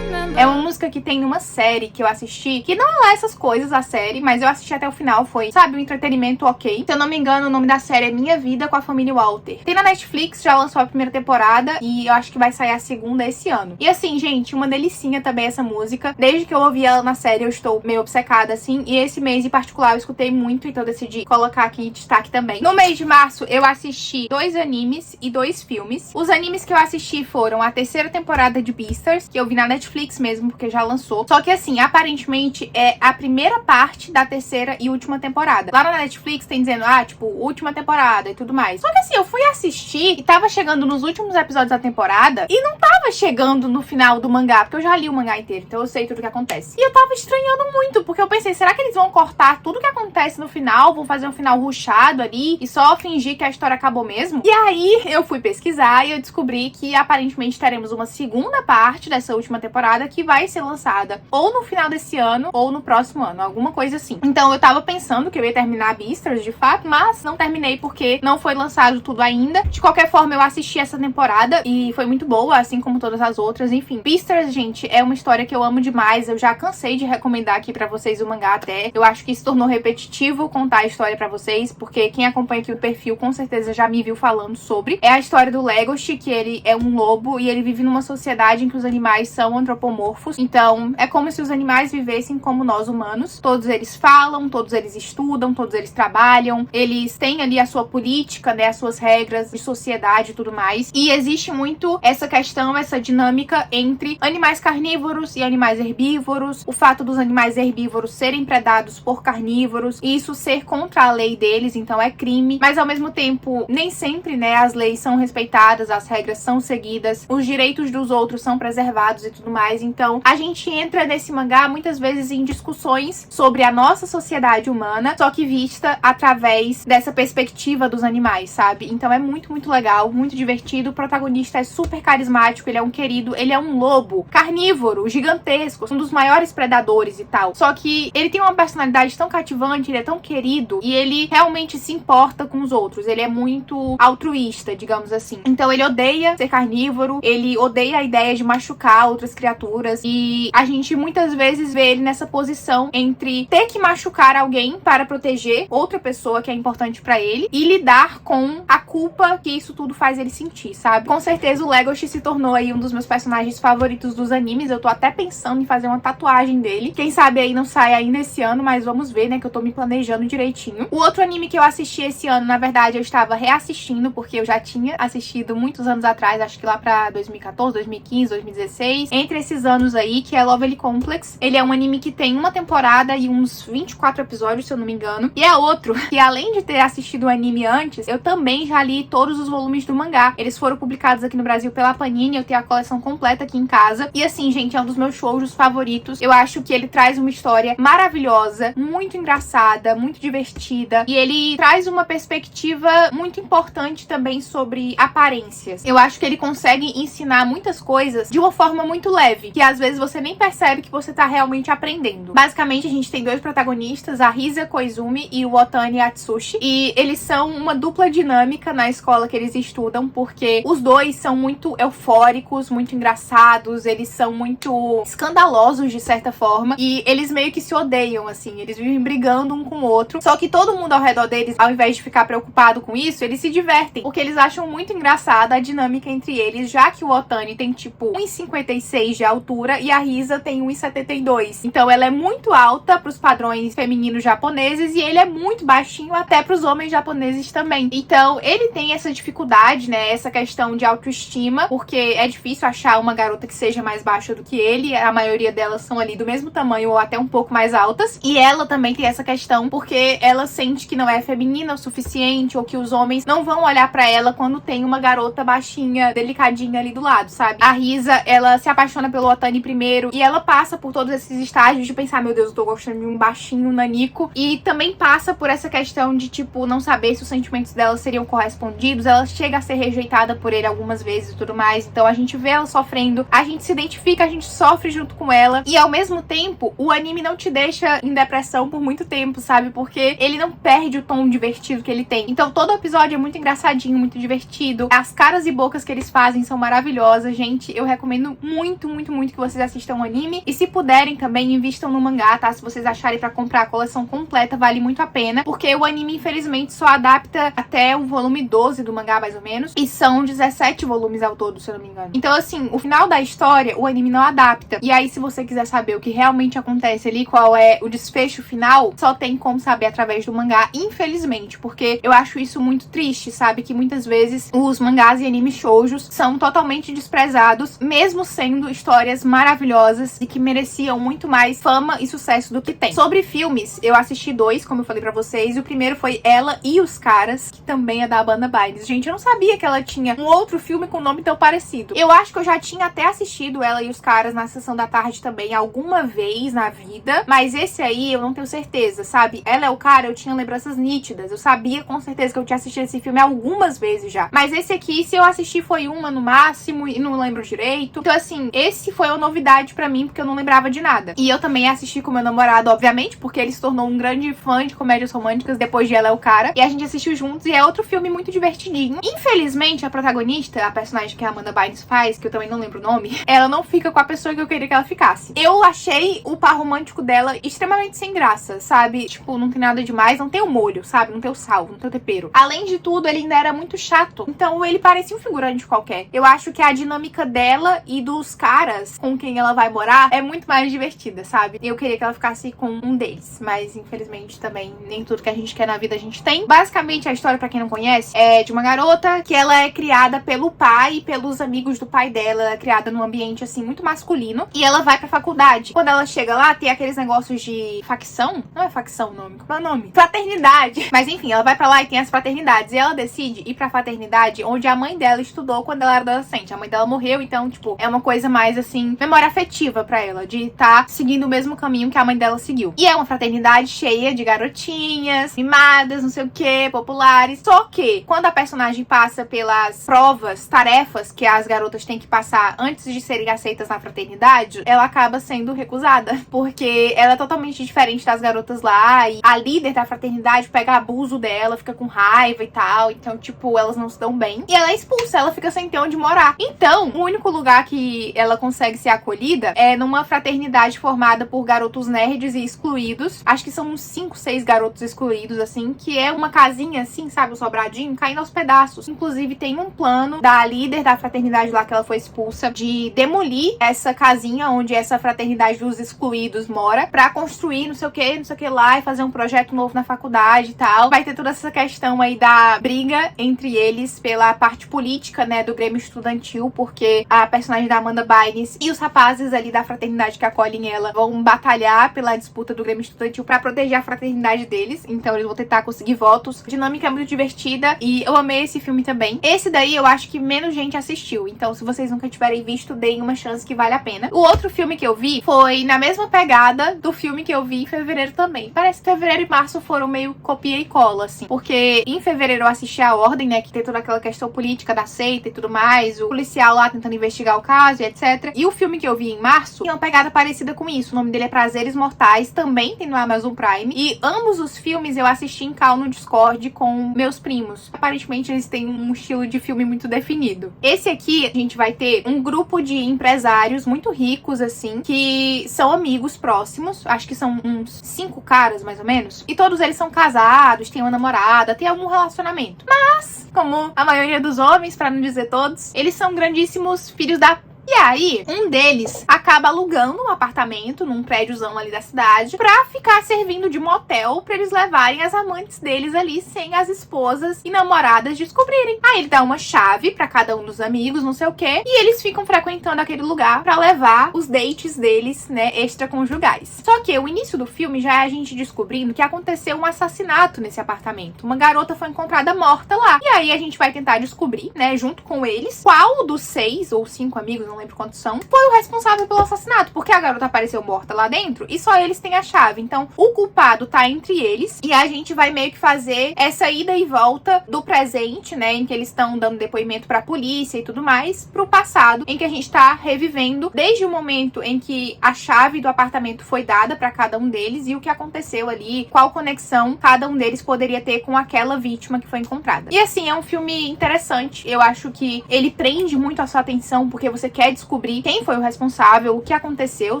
É uma música que tem uma série que eu assisti, que não é lá essas coisas, a série, mas eu assisti até o final, foi, sabe, um entretenimento ok. Se eu não me engano, o nome da série é Minha Vida com a Família Walter. Tem na Netflix, já lançou a primeira temporada e eu acho que vai sair a segunda esse ano. E assim, gente, uma delicinha também essa música. Desde que eu ouvi ela na série, eu estou meio obcecada, assim, e esse mês em particular eu escutei muito, então eu decidi colocar aqui em destaque também. No mês de março, eu assisti 2 animes e 2 filmes. Os animes que eu assisti foram a terceira temporada de Beastars, que eu vi na Netflix mesmo, porque já lançou. Só que assim, aparentemente é a primeira parte da terceira e última temporada. Lá na Netflix tem dizendo, tipo, última temporada e tudo mais. Só que assim, eu fui assistir e tava chegando nos últimos episódios da temporada e não tava chegando no final do mangá, porque eu já li o mangá inteiro, então eu sei tudo o que acontece. E eu tava estranhando muito, porque eu pensei, será que eles vão cortar tudo que acontece no final, vão fazer um final rushado ali e só fingir que a história acabou mesmo? E aí eu fui pesquisar e eu descobri que aparentemente teremos uma segunda parte dessa última temporada, que vai ser lançada ou no final desse ano ou no próximo ano, alguma coisa assim. Então eu tava pensando que eu ia terminar Beastars de fato, mas não terminei porque não foi lançado tudo ainda. De qualquer forma, eu assisti essa temporada e foi muito boa, assim como todas as outras. Enfim, Beastars, gente, é uma história que eu amo demais. Eu já cansei de recomendar aqui pra vocês o mangá até. Eu acho que se tornou repetitivo contar a história pra vocês, porque quem acompanha aqui o perfil com certeza já me viu falando sobre. É a história do Legoshi, que ele é um lobo e ele vive numa sociedade em que os animais são antropomorfos. Então, é como se os animais vivessem como nós humanos. Todos eles falam, todos eles estudam, todos eles trabalham, eles têm ali a sua política, né, as suas regras de sociedade e tudo mais. E existe muito essa questão, essa dinâmica entre animais carnívoros e animais herbívoros, o fato dos animais herbívoros serem predados por carnívoros, e isso ser contra a lei deles, então é crime, mas ao mesmo tempo, nem sempre, né, as leis são respeitadas, as regras são seguidas, os direitos dos outros são preservados e tudo mais. Então, a gente entra nesse mangá muitas vezes em discussões sobre a nossa sociedade humana, só que vista através dessa perspectiva dos animais, sabe? Então é muito, muito legal, muito divertido. O protagonista é super carismático, ele é um querido, ele é um lobo carnívoro, gigantesco, um dos maiores predadores e tal. Só que ele tem uma personalidade tão cativante, ele é tão querido e ele realmente se importa com os outros. Ele é muito altruísta, digamos assim. Então ele odeia ser carnívoro, ele odeia a ideia de machucar outras criaturas e a gente muitas vezes vê ele nessa posição entre ter que machucar alguém para proteger outra pessoa que é importante pra ele e lidar com a culpa que isso tudo faz ele sentir, sabe? Com certeza o Legoshi se tornou aí um dos meus personagens favoritos dos animes. Eu tô até pensando em fazer uma tatuagem dele. Quem sabe aí não sai ainda esse ano, mas vamos ver, né, que eu tô me planejando direitinho. O outro anime que eu assisti esse ano, na verdade, eu estava reassistindo, porque eu já tinha assistido muitos anos atrás, acho que lá pra 2014, 2015, 2016, entre esses anos aí, que é Lovely Complex. Ele é um anime que tem uma temporada e uns 24 episódios, se eu não me engano. E é outro que, além de ter assistido o anime antes, eu também já li todos os volumes do mangá. Eles foram publicados aqui no Brasil pela Panini, eu tenho a coleção completa aqui em casa. E assim, gente, é um dos meus shoujos favoritos. Eu acho que ele traz uma história maravilhosa, muito engraçada, muito divertida. E ele traz uma perspectiva muito importante também sobre aparências. Eu acho que ele consegue ensinar muitas coisas de uma forma muito leve, que às vezes você nem percebe que você tá realmente aprendendo. Basicamente, a gente tem dois protagonistas, a Risa Koizumi e o Otani Atsushi, e eles são uma dupla dinâmica na escola que eles estudam, porque os dois são muito eufóricos, muito engraçados, eles são muito escandalosos de certa forma, e eles meio que se odeiam, assim, eles vivem brigando um com o outro, só que todo mundo ao redor deles, ao invés de ficar preocupado com isso, eles se divertem, porque eles acham muito engraçada a dinâmica entre eles, já que o Otani tem tipo 1,56 de altura e a Risa tem 1,72. Então ela é muito alta pros padrões femininos japoneses e ele é muito baixinho até pros homens japoneses também. Então ele tem essa dificuldade, né, essa questão de autoestima, porque é difícil achar uma garota que seja mais baixa do que ele, a maioria delas são ali do mesmo tamanho ou até um pouco mais altas, e ela também tem essa questão porque ela sente que não é feminina o suficiente, ou que os homens não vão olhar pra ela quando tem uma garota baixinha, delicadinha ali do lado, sabe? A Risa, ela se apaixona pelo Otani primeiro, e ela passa por todos esses estágios de pensar, meu Deus, eu tô gostando de um baixinho nanico, e também passa por essa questão de, tipo, não saber se os sentimentos dela seriam correspondidos. Ela chega a ser rejeitada por ele algumas vezes e tudo mais, então a gente vê ela sofrendo, a gente se identifica, a gente sofre junto com ela, e ao mesmo tempo, o anime não te deixa em depressão por muito tempo, sabe? Porque ele não perde o tom divertido que ele tem. Então todo episódio é muito engraçadinho, muito divertido, as caras e bocas que eles fazem são maravilhosas, gente. Eu recomendo muito, muito, muito que vocês assistam o anime, e se puderem também, invistam no mangá, tá? Se vocês acharem pra comprar a coleção completa, vale muito a pena, porque o anime, infelizmente, só adapta até o volume 12 do mangá, mais ou menos, e são 17 volumes ao todo, se eu não me engano. Então, assim, o final da história, o anime não adapta. E aí, se você quiser saber o que realmente acontece ali, qual é o desfecho final, só tem como saber através do mangá, infelizmente, porque eu acho isso muito triste, sabe? Que muitas vezes os mangás e animes shoujos são totalmente desprezados, mesmo sendo histórias maravilhosas e que mereciam muito mais fama e sucesso do que tem. Sobre filmes, eu assisti 2, como eu falei pra vocês, e o primeiro foi Ela e os Caras, que também é da Amanda Bynes. Gente, eu não sabia que ela tinha um outro filme com nome tão parecido. Eu acho que eu já tinha até assistido Ela e os Caras na sessão da tarde também, alguma vez na vida, mas esse aí eu não tenho certeza, sabe? Ela é o Cara, eu tinha lembranças nítidas, eu sabia com certeza que eu tinha assistido esse filme algumas vezes já, mas esse aqui, se eu assisti, foi uma no máximo e não lembro direito. Então assim, esse foi foi uma novidade pra mim, porque eu não lembrava de nada. E eu também assisti com meu namorado, obviamente, porque ele se tornou um grande fã de comédias românticas depois de Ela é o Cara. E a gente assistiu juntos e é outro filme muito divertidinho. Infelizmente, a protagonista, a personagem que a Amanda Bynes faz, que eu também não lembro o nome, ela não fica com a pessoa que eu queria que ela ficasse. Eu achei o par romântico dela extremamente sem graça, sabe? Tipo, não tem nada demais, não tem o molho, sabe? Não tem o sal, não tem o tempero. Além de tudo, ele ainda era muito chato. Então, ele parecia um figurante qualquer. Eu acho que a dinâmica dela e dos caras com quem ela vai morar é muito mais divertida, sabe? Eu queria que ela ficasse com um deles, mas infelizmente também nem tudo que a gente quer na vida a gente tem. Basicamente, a história, pra quem não conhece, é de uma garota que ela é criada pelo pai e pelos amigos do pai dela. Ela é criada num ambiente, assim, muito masculino. E ela vai pra faculdade. Quando ela chega lá, tem aqueles negócios de facção. Não é facção o nome. Qual é o nome? Fraternidade. Mas enfim, ela vai pra lá e tem as fraternidades. E ela decide ir pra fraternidade onde a mãe dela estudou quando ela era adolescente. A mãe dela morreu, então, tipo, é uma coisa mais, assim, memória afetiva pra ela. De estar seguindo o mesmo caminho que a mãe dela seguiu. E é uma fraternidade cheia de garotinhas, mimadas, não sei o que, populares. Só que, quando a personagem passa pelas provas, tarefas que as garotas têm que passar antes de serem aceitas na fraternidade, ela acaba sendo recusada. Porque ela é totalmente diferente das garotas lá. E a líder da fraternidade pega abuso dela, fica com raiva e tal. Então, tipo, elas não se dão bem. E ela é expulsa, ela fica sem ter onde morar. Então, o único lugar que ela consegue ser acolhida é numa fraternidade formada por garotos nerds e excluídos. Acho que são uns 5, 6 garotos excluídos, assim, que é uma casinha, assim, sabe, um sobradinho, caindo aos pedaços. Inclusive, tem um plano da líder da fraternidade lá que ela foi expulsa de demolir essa casinha onde essa fraternidade dos excluídos mora pra construir não sei o que lá e fazer um projeto novo na faculdade e tal. Vai ter toda essa questão aí da briga entre eles pela parte política, né, do Grêmio Estudantil, porque a personagem da Amanda Bynes e os rapazes ali da fraternidade que acolhem ela vão batalhar pela disputa do Grêmio Estudantil pra proteger a fraternidade deles. Então eles vão tentar conseguir votos. A dinâmica é muito divertida e eu amei esse filme também. Esse daí eu acho que menos gente assistiu. Então se vocês nunca tiverem visto, deem uma chance que vale a pena. O outro filme que eu vi foi na mesma pegada do filme que eu vi em fevereiro também. Parece que fevereiro e março foram meio copia e cola, assim. Porque em fevereiro eu assisti A Ordem, né, que tem toda aquela questão política da seita e tudo mais. O policial lá tentando investigar o caso e etc. E o filme que eu vi em março tem uma pegada parecida com isso. O nome dele é Prazeres Mortais. Também tem no Amazon Prime. E ambos os filmes eu assisti em call no Discord com meus primos. Aparentemente eles têm um estilo de filme muito definido. Esse aqui, a gente vai ter um grupo de empresários muito ricos, assim, que são amigos próximos. Acho que são uns 5 caras, mais ou menos. E todos eles são casados, têm uma namorada, têm algum relacionamento. Mas, como a maioria dos homens, pra não dizer todos, eles são grandíssimos filhos da... E aí, um deles acaba alugando um apartamento num prédiozão ali da cidade pra ficar servindo de motel pra eles levarem as amantes deles ali sem as esposas e namoradas descobrirem. Aí ele dá uma chave pra cada um dos amigos, não sei o quê, e eles ficam frequentando aquele lugar pra levar os dates deles, né, extraconjugais. Só que o início do filme já é a gente descobrindo que aconteceu um assassinato nesse apartamento. Uma garota foi encontrada morta lá. E aí a gente vai tentar descobrir, né, junto com eles, qual dos 6 ou 5 amigos, não lembro quantos são, foi o responsável pelo assassinato, porque a garota apareceu morta lá dentro e só eles têm a chave. Então, o culpado tá entre eles e a gente vai meio que fazer essa ida e volta do presente, né, em que eles estão dando depoimento pra polícia e tudo mais, pro passado, em que a gente tá revivendo desde o momento em que a chave do apartamento foi dada pra cada um deles e o que aconteceu ali, qual conexão cada um deles poderia ter com aquela vítima que foi encontrada. E assim, é um filme interessante. Eu acho que ele prende muito a sua atenção porque você quer descobrir quem foi o responsável, o que aconteceu,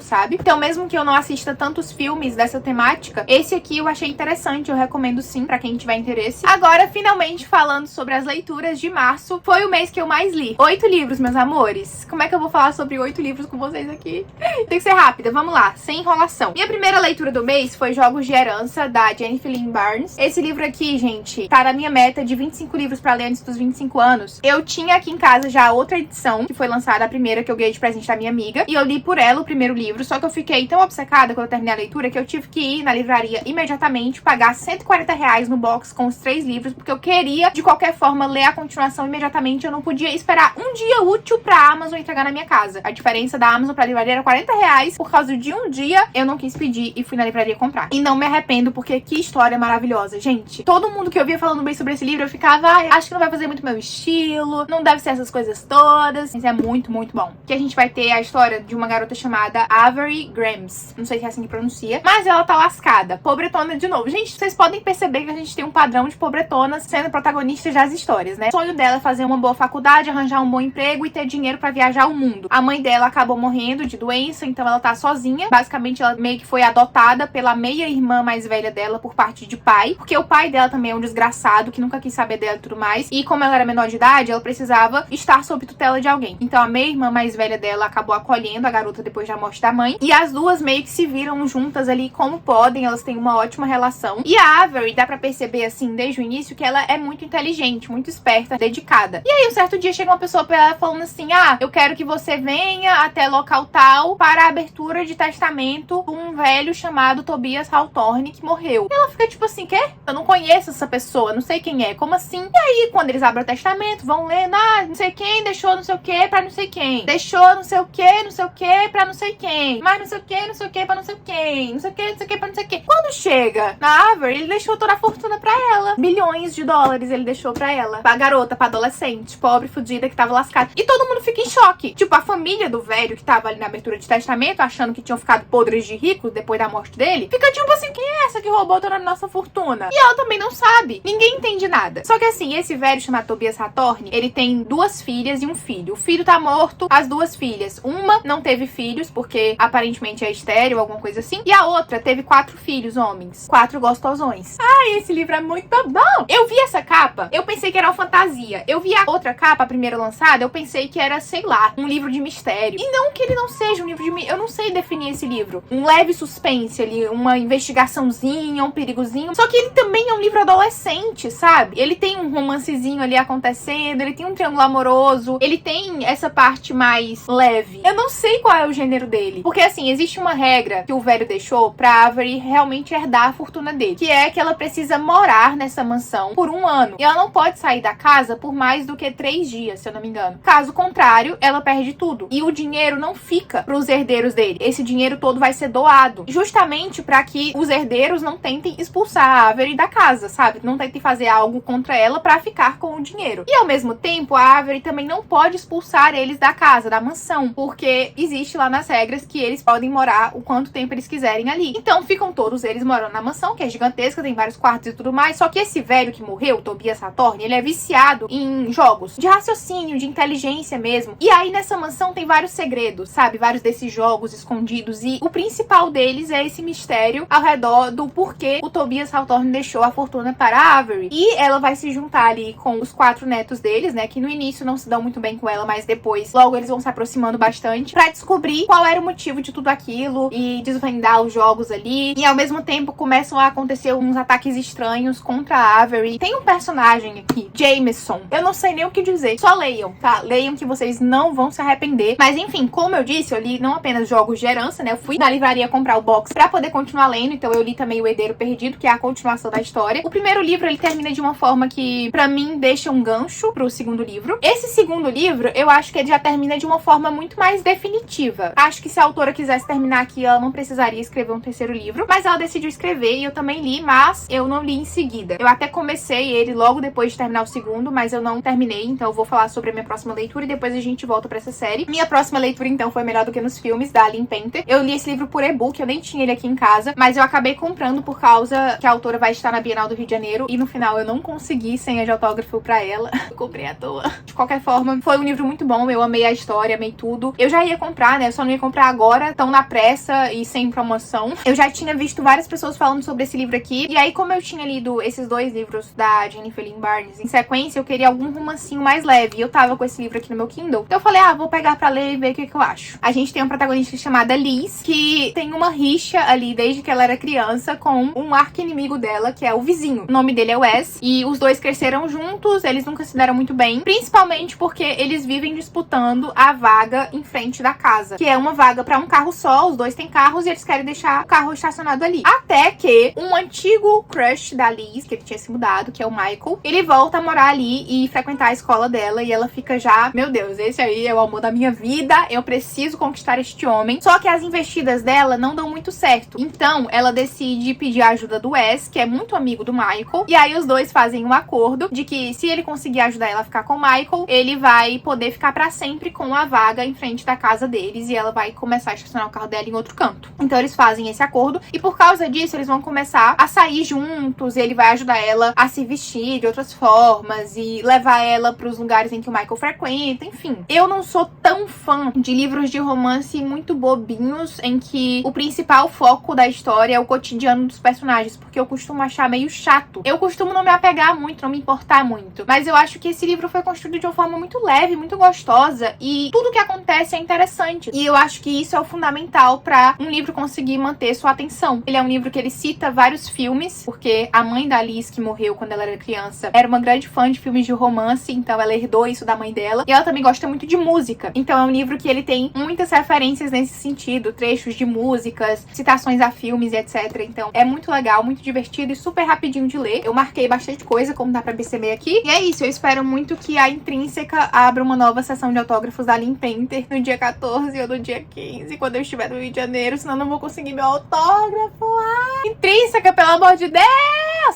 sabe? Então, mesmo que eu não assista tantos filmes dessa temática, esse aqui eu achei interessante, eu recomendo sim pra quem tiver interesse. Agora, finalmente, falando sobre as leituras de março, foi o mês que eu mais li. 8 livros, meus amores. Como é que eu vou falar sobre 8 livros com vocês aqui? Tem que ser rápida, vamos lá, sem enrolação. Minha primeira leitura do mês foi Jogos de Herança, da Jennifer Lynn Barnes. Esse livro aqui, gente, tá na minha meta de 25 livros pra ler antes dos 25 anos. Eu tinha aqui em casa já outra edição, que foi lançada a primeira que eu ganhei de presente da minha amiga, e eu li por ela o primeiro livro, só que eu fiquei tão obcecada quando eu terminei a leitura que eu tive que ir na livraria imediatamente, pagar R$ 140 no box com os 3 livros, porque eu queria, de qualquer forma, ler a continuação imediatamente. Eu não podia esperar um dia útil pra Amazon entregar na minha casa. A diferença da Amazon pra livraria era R$ 40, por causa de um dia eu não quis pedir e fui na livraria comprar. E não me arrependo, porque que história maravilhosa, gente. Todo mundo que eu via falando bem sobre esse livro, eu ficava, acho que não vai fazer muito meu estilo, não deve ser essas coisas todas, mas é muito, muito bom. vilão. Que a gente vai ter a história de uma garota chamada Avery Grimes. Não sei se é assim que pronuncia. Mas ela tá lascada. Pobretona de novo. Gente, vocês podem perceber que a gente tem um padrão de pobretonas sendo protagonistas das histórias, né? O sonho dela é fazer uma boa faculdade, arranjar um bom emprego e ter dinheiro pra viajar o mundo. A mãe dela acabou morrendo de doença, então ela tá sozinha. Basicamente, ela meio que foi adotada pela meia-irmã mais velha dela por parte de pai. Porque o pai dela também é um desgraçado, que nunca quis saber dela e tudo mais. E como ela era menor de idade, ela precisava estar sob tutela de alguém. Então a meia-irmã mais velha dela acabou acolhendo a garota depois da morte da mãe. E as duas meio que se viram juntas ali como podem. Elas têm uma ótima relação. E a Avery, dá pra perceber assim, desde o início, que ela é muito inteligente, muito esperta, dedicada. E aí, um certo dia, chega uma pessoa pra ela falando assim: ah, eu quero que você venha até local tal para a abertura de testamento de um velho chamado Tobias Hawthorne que morreu. E ela fica tipo assim: quê? Eu não conheço essa pessoa, não sei quem é, como assim? E aí, quando eles abrem o testamento, vão lendo: ah, não sei quem deixou não sei o que pra não sei quem. Deixou não sei o que pra não sei quem. Mas não sei o que pra não sei quem. Não sei o que pra não sei quem. Quando chega na Avery, ele deixou toda a fortuna pra ela. Bilhões de dólares ele deixou pra ela. Pra garota, pra adolescente, pobre, fodida, que tava lascada. E todo mundo fica em choque. Tipo, a família do velho que tava ali na abertura de testamento, achando que tinham ficado podres de ricos depois da morte dele, fica tipo assim: quem é essa que roubou toda a nossa fortuna? E ela também não sabe. Ninguém entende nada. Só que assim, esse velho chamado Tobias Hawthorne, ele tem 2 filhas e um filho. O filho tá morto, as 2 filhas. Uma não teve filhos, porque aparentemente é estéril, alguma coisa assim. E a outra teve 4 filhos, homens. 4 gostosões. Ai, esse livro é muito bom. Eu vi essa capa, eu pensei que era uma fantasia. Eu vi a outra capa, a primeira lançada, eu pensei que era, sei lá, um livro de mistério. E não que ele não seja um livro de... Eu não sei definir esse livro. Um leve suspense ali, uma investigaçãozinha, um perigozinho. Só que ele também é um livro adolescente, sabe? Ele tem um romancezinho ali acontecendo, ele tem um triângulo amoroso, ele tem essa parte mais leve. Eu não sei qual é o gênero dele. Porque assim, existe uma regra que o velho deixou pra Avery realmente herdar a fortuna dele. Que é que ela precisa morar nessa mansão por 1 ano. E ela não pode sair da casa por mais do que 3 dias, se eu não me engano. Caso contrário, ela perde tudo. E o dinheiro não fica pros herdeiros dele. Esse dinheiro todo vai ser doado. Justamente pra que os herdeiros não tentem expulsar a Avery da casa, sabe? Não tentem fazer algo contra ela pra ficar com o dinheiro. E ao mesmo tempo, a Avery também não pode expulsar eles da casa, da mansão. Porque existe lá nas regras que eles podem morar o quanto tempo eles quiserem ali. Então ficam todos eles morando na mansão, que é gigantesca, tem vários quartos e tudo mais. Só que esse velho que morreu, Tobias Hawthorne, ele é viciado em jogos de raciocínio, de inteligência mesmo. E aí nessa mansão tem vários segredos, sabe? Vários desses jogos escondidos. E o principal deles é esse mistério ao redor do porquê o Tobias Hawthorne deixou a fortuna para a Avery. E ela vai se juntar ali com os 4 netos deles, né? Que no início não se dão muito bem com ela, mas depois logo eles vão se aproximando bastante pra descobrir qual era o motivo de tudo aquilo e desvendar os jogos ali. E ao mesmo tempo começam a acontecer uns ataques estranhos contra a Avery. Tem um personagem aqui, Jameson. Eu não sei nem o que dizer. Só leiam, tá? Leiam que vocês não vão se arrepender. Mas enfim, como eu disse, eu li não apenas jogos de herança, né? Eu fui na livraria comprar o box pra poder continuar lendo. Então eu li também O Herdeiro Perdido, que é a continuação da história. O primeiro livro, ele termina de uma forma que, pra mim, deixa um gancho pro segundo livro. Esse segundo livro, eu acho que ele já termina de uma forma muito mais definitiva. Acho que se a autora quisesse terminar aqui, ela não precisaria escrever um terceiro livro. Mas ela decidiu escrever e eu também li, mas eu não li em seguida. Eu até comecei ele logo depois de terminar o segundo, mas eu não terminei. Então eu vou falar sobre a minha próxima leitura e depois a gente volta pra essa série. Minha próxima leitura, então, foi Melhor do que nos Filmes, da Aline Painter. Eu li esse livro por e-book, eu nem tinha ele aqui em casa, mas eu acabei comprando por causa que a autora vai estar na Bienal do Rio de Janeiro e no final eu não consegui senha de autógrafo pra ela. Eu comprei à toa. De qualquer forma, foi um livro muito bom, eu amei a história, amei tudo. Eu já ia comprar, né? Eu só não ia comprar agora, tão na pressa e sem promoção. Eu já tinha visto várias pessoas falando sobre esse livro aqui, e aí como eu tinha lido esses 2 livros da Jennifer Lynn Barnes em sequência, eu queria algum romancinho mais leve. E eu tava com esse livro aqui no meu Kindle. Então eu falei, vou pegar pra ler e ver o que eu acho. A gente tem uma protagonista chamada Liz, que tem uma rixa ali desde que ela era criança com um arqui-inimigo dela, que é o vizinho. O nome dele é Wes, e os dois cresceram juntos, eles nunca se deram muito bem, principalmente porque eles vivem disputando a vaga em frente da casa, que é uma vaga pra um carro só, os dois têm carros e eles querem deixar o carro estacionado ali. Até que um antigo crush da Liz, que ele tinha se mudado, que é o Michael, ele volta a morar ali e frequentar a escola dela, e ela fica já, meu Deus, esse aí é o amor da minha vida, eu preciso conquistar este homem. Só que as investidas dela não dão muito certo, então ela decide pedir a ajuda do Wes, que é muito amigo do Michael, e aí os dois fazem um acordo de que se ele conseguir ajudar ela a ficar com o Michael, ele vai poder ficar pra sempre com uma vaga em frente da casa deles e ela vai começar a estacionar o carro dela em outro canto. Então eles fazem esse acordo e por causa disso eles vão começar a sair juntos e ele vai ajudar ela a se vestir de outras formas e levar ela para os lugares em que o Michael frequenta, enfim. Eu não sou tão fã de livros de romance muito bobinhos em que o principal foco da história é o cotidiano dos personagens, porque eu costumo achar meio chato. Eu costumo não me apegar muito, não me importar muito. Mas eu acho que esse livro foi construído de uma forma muito leve, muito gostosa e tudo que acontece é interessante. E eu acho que isso é o fundamental para um livro conseguir manter sua atenção. Ele é um livro que ele cita vários filmes, porque a mãe da Liz, que morreu quando ela era criança, era uma grande fã de filmes de romance, então ela herdou isso da mãe dela. E ela também gosta muito de música. Então é um livro que ele tem muitas referências nesse sentido, trechos de músicas, citações a filmes e etc. Então é muito legal, muito divertido e super rapidinho de ler. Eu marquei bastante coisa, como dá pra perceber aqui. E é isso, eu espero muito que a Intrínseca abra uma nova sessão de autógrafos da Lynn Painter no dia 14 ou no dia 15, quando eu estiver no Rio de Janeiro, senão eu não vou conseguir meu autógrafo. Ai, Intrínseca, pelo amor de Deus!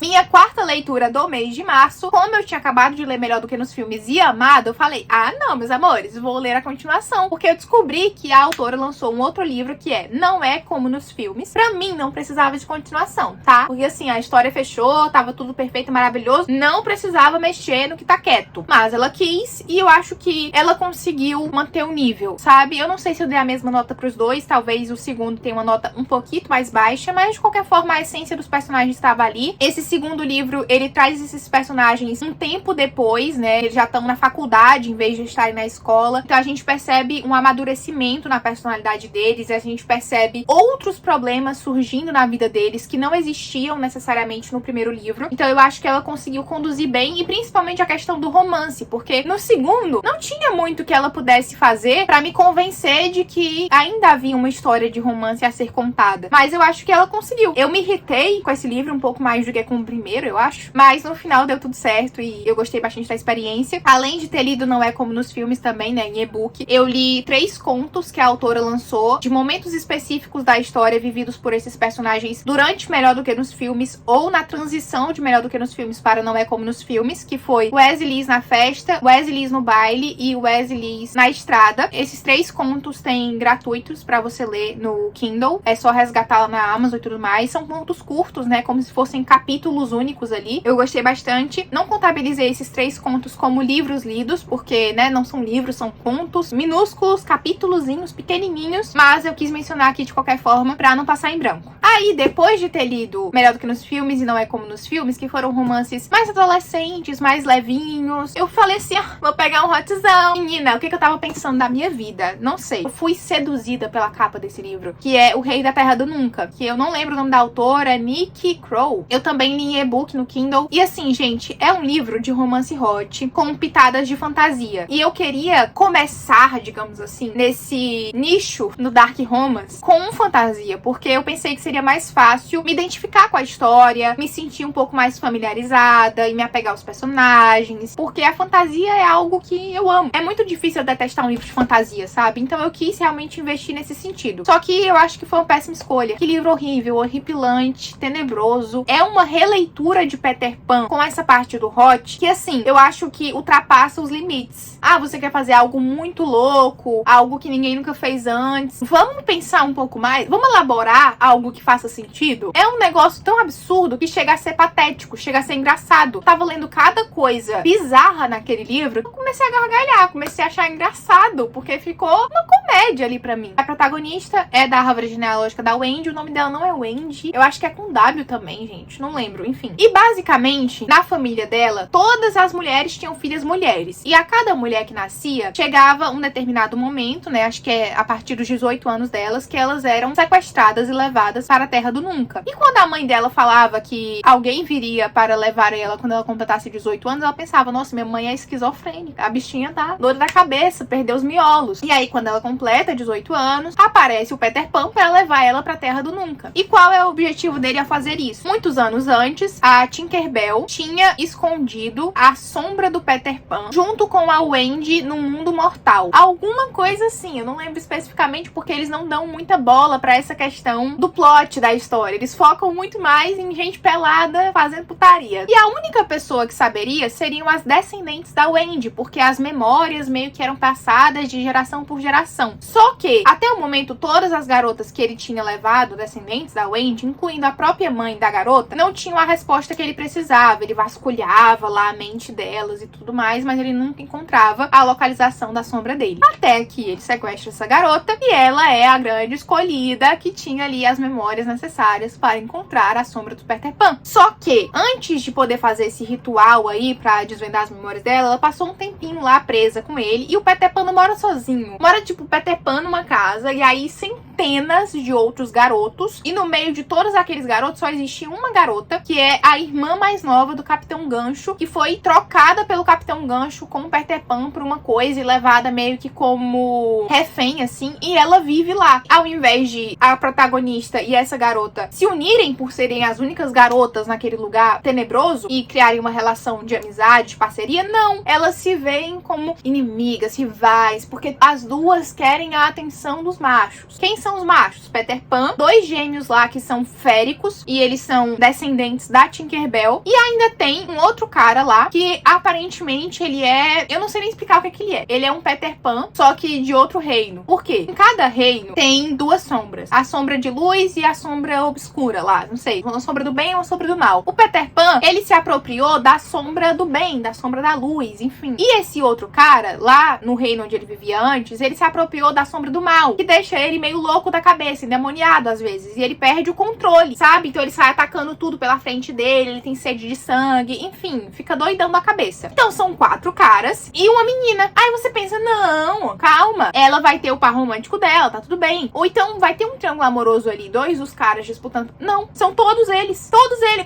Minha quarta leitura do mês de março, como eu tinha acabado de ler Melhor do que nos Filmes e amado, eu falei, ah não, meus amores, vou ler a continuação, porque eu descobri que a autora lançou um outro livro que é Não É Como nos Filmes. Pra mim, não precisava de continuação, tá? Porque assim, a história fechou, tava tudo perfeito, maravilhoso, não precisava mexer no que tá quieto. Mas ela quis e eu acho que ela conseguiu manter o nível, sabe? Eu não sei se eu dei a mesma nota pros dois, talvez o segundo tenha uma nota um pouquinho mais baixa, mas de qualquer forma a essência dos personagens estava ali. Esse segundo livro, ele traz esses personagens um tempo depois, né? Eles já estão na faculdade em vez de estarem na escola. Então a gente percebe um amadurecimento na personalidade deles, a gente percebe outros problemas surgindo na vida deles que não existiam necessariamente no primeiro livro. Então eu acho que ela conseguiu conduzir bem, e principalmente a questão do romance, porque no segundo não tinha muito que ela pudesse fazer pra me convencer de que ainda havia uma história de romance a ser contada. Mas eu acho que ela conseguiu. Eu me irritei com esse livro um pouco mais do que com o primeiro, eu acho. Mas no final deu tudo certo e eu gostei bastante da experiência. Além de ter lido Não É Como nos Filmes também, né, em e-book, eu li 3 contos que a autora lançou de momentos específicos da história vividos por esses personagens durante Melhor do que nos Filmes ou na transição de Melhor do que nos Filmes para Não É Como nos Filmes, que foi Wesley Liz na festa, Wesley Liz no baile e Wesley Liz na estrada. Esses 3 contos têm gratuitos pra você ler no Kindle. É só resgatar lá na Amazon e tudo mais. São contos curtos, né, como se fossem capítulos únicos ali. Eu gostei bastante. Não contabilizei esses 3 contos como livros lidos, porque, né, não são livros, são contos minúsculos, capítulozinhos, pequenininhos, mas eu quis mencionar aqui de qualquer forma pra não passar em branco. Aí, depois de ter lido Melhor do que nos Filmes e Não É Como nos Filmes, que foram romances mais adolescentes, mais levinhos, eu falei assim, vou pegar um hotzão. Menina, o que eu tava pensando da minha vida? Não sei. Eu fui seduzida pela capa desse livro, que é O Rei da Terra do Nunca, que eu não lembro o nome da autora, Nikki Crow. Eu também li em e-book no Kindle. E assim, gente, é um livro de romance hot, com pitadas de fantasia. E eu queria começar, digamos assim, nesse nicho no Dark Romance com fantasia, porque eu pensei que seria mais fácil me identificar com a história, me sentir um pouco mais familiarizada e me apegar aos personagens, porque a fantasia é algo que eu amo. É muito difícil eu detestar um livro de fantasia, sabe? Então eu quis realmente investir nesse sentido. Só que eu acho que foi uma péssima escolha. Que livro horrível, horripilante, tenebroso. É uma releitura de Peter Pan com essa parte do hot, que assim, eu acho que ultrapassa os limites. Ah, você quer fazer algo muito louco, algo que ninguém nunca fez antes. Vamos pensar um pouco mais? Vamos elaborar algo que faça sentido? É um negócio tão absurdo que chega a ser patético, chega a ser engraçado. Eu tava lendo cada coisa bizarra naquele livro, eu comecei a gargalhar, comecei a achar engraçado, porque ficou uma comédia ali pra mim. A protagonista é da árvore genealógica da Wendy, o nome dela não é Wendy, eu acho que é com W também, gente, não lembro, enfim. E basicamente, na família dela, todas as mulheres tinham filhas mulheres, e a cada mulher que nascia, chegava um determinado momento, né, acho que é a partir dos 18 anos delas, que elas eram sequestradas e levadas para a Terra do Nunca. E quando a mãe dela falava que alguém viria para levar ela quando ela completasse 18 anos, ela pensava, nossa, minha mãe é esquizofrênica, a bichinha tá doida da cabeça, perdeu os miolos. E aí, quando ela completa 18 anos, aparece o Peter Pan para levar ela para a Terra do Nunca. E qual é o objetivo dele a fazer isso? Muitos anos antes, a Tinkerbell tinha escondido a sombra do Peter Pan junto com a Wendy no mundo mortal. Alguma coisa assim, eu não lembro especificamente porque eles não dão muita bola pra essa questão do plot plot da história. Eles focam muito mais em gente pelada fazendo putaria. E a única pessoa que saberia seriam as descendentes da Wendy, porque as memórias meio que eram passadas de geração por geração. Só que, até o momento, todas as garotas que ele tinha levado, descendentes da Wendy, incluindo a própria mãe da garota, não tinham a resposta que ele precisava. Ele vasculhava lá a mente delas e tudo mais, mas ele nunca encontrava a localização da sombra dele. Até que ele sequestra essa garota e ela é a grande escolhida que tinha ali as memórias necessárias para encontrar a sombra do Peter Pan. Só que, antes de poder fazer esse ritual aí pra desvendar as memórias dela, ela passou um tempinho lá presa com ele e o Peter Pan não mora sozinho. Mora, tipo, o Peter Pan numa casa e aí centenas de outros garotos e no meio de todos aqueles garotos só existia uma garota, que é a irmã mais nova do Capitão Gancho, que foi trocada pelo Capitão Gancho com o Peter Pan por uma coisa e levada meio que como refém, assim, e ela vive lá. Ao invés de a protagonista e essa garota se unirem por serem as únicas garotas naquele lugar tenebroso e criarem uma relação de amizade, de parceria, não. Elas se veem como inimigas, rivais, porque as duas querem a atenção dos machos. Quem são os machos? Peter Pan, dois gêmeos lá que são féricos e eles são descendentes da Tinkerbell, e ainda tem um outro cara lá que aparentemente ele é... eu não sei nem explicar o que ele é. Ele é um Peter Pan, só que de outro reino. Por quê? Em cada reino tem duas sombras. A sombra de luz e a sombra obscura lá. Não sei. Uma sombra do bem e uma sombra do mal. O Peter Pan, ele se apropriou da sombra do bem, da sombra da luz, enfim. E esse outro cara, lá no reino onde ele vivia antes, ele se apropriou da sombra do mal, que deixa ele meio louco da cabeça, endemoniado às vezes. E ele perde o controle, sabe? Então ele sai atacando tudo pela frente dele, ele tem sede de sangue, enfim, fica doidão da cabeça. Então são 4 caras e uma menina. Aí você pensa, não, calma, ela vai ter o par romântico dela, tá tudo bem. Ou então vai ter um triângulo amoroso ali, 2 dos caras disputando. Não, são todos eles,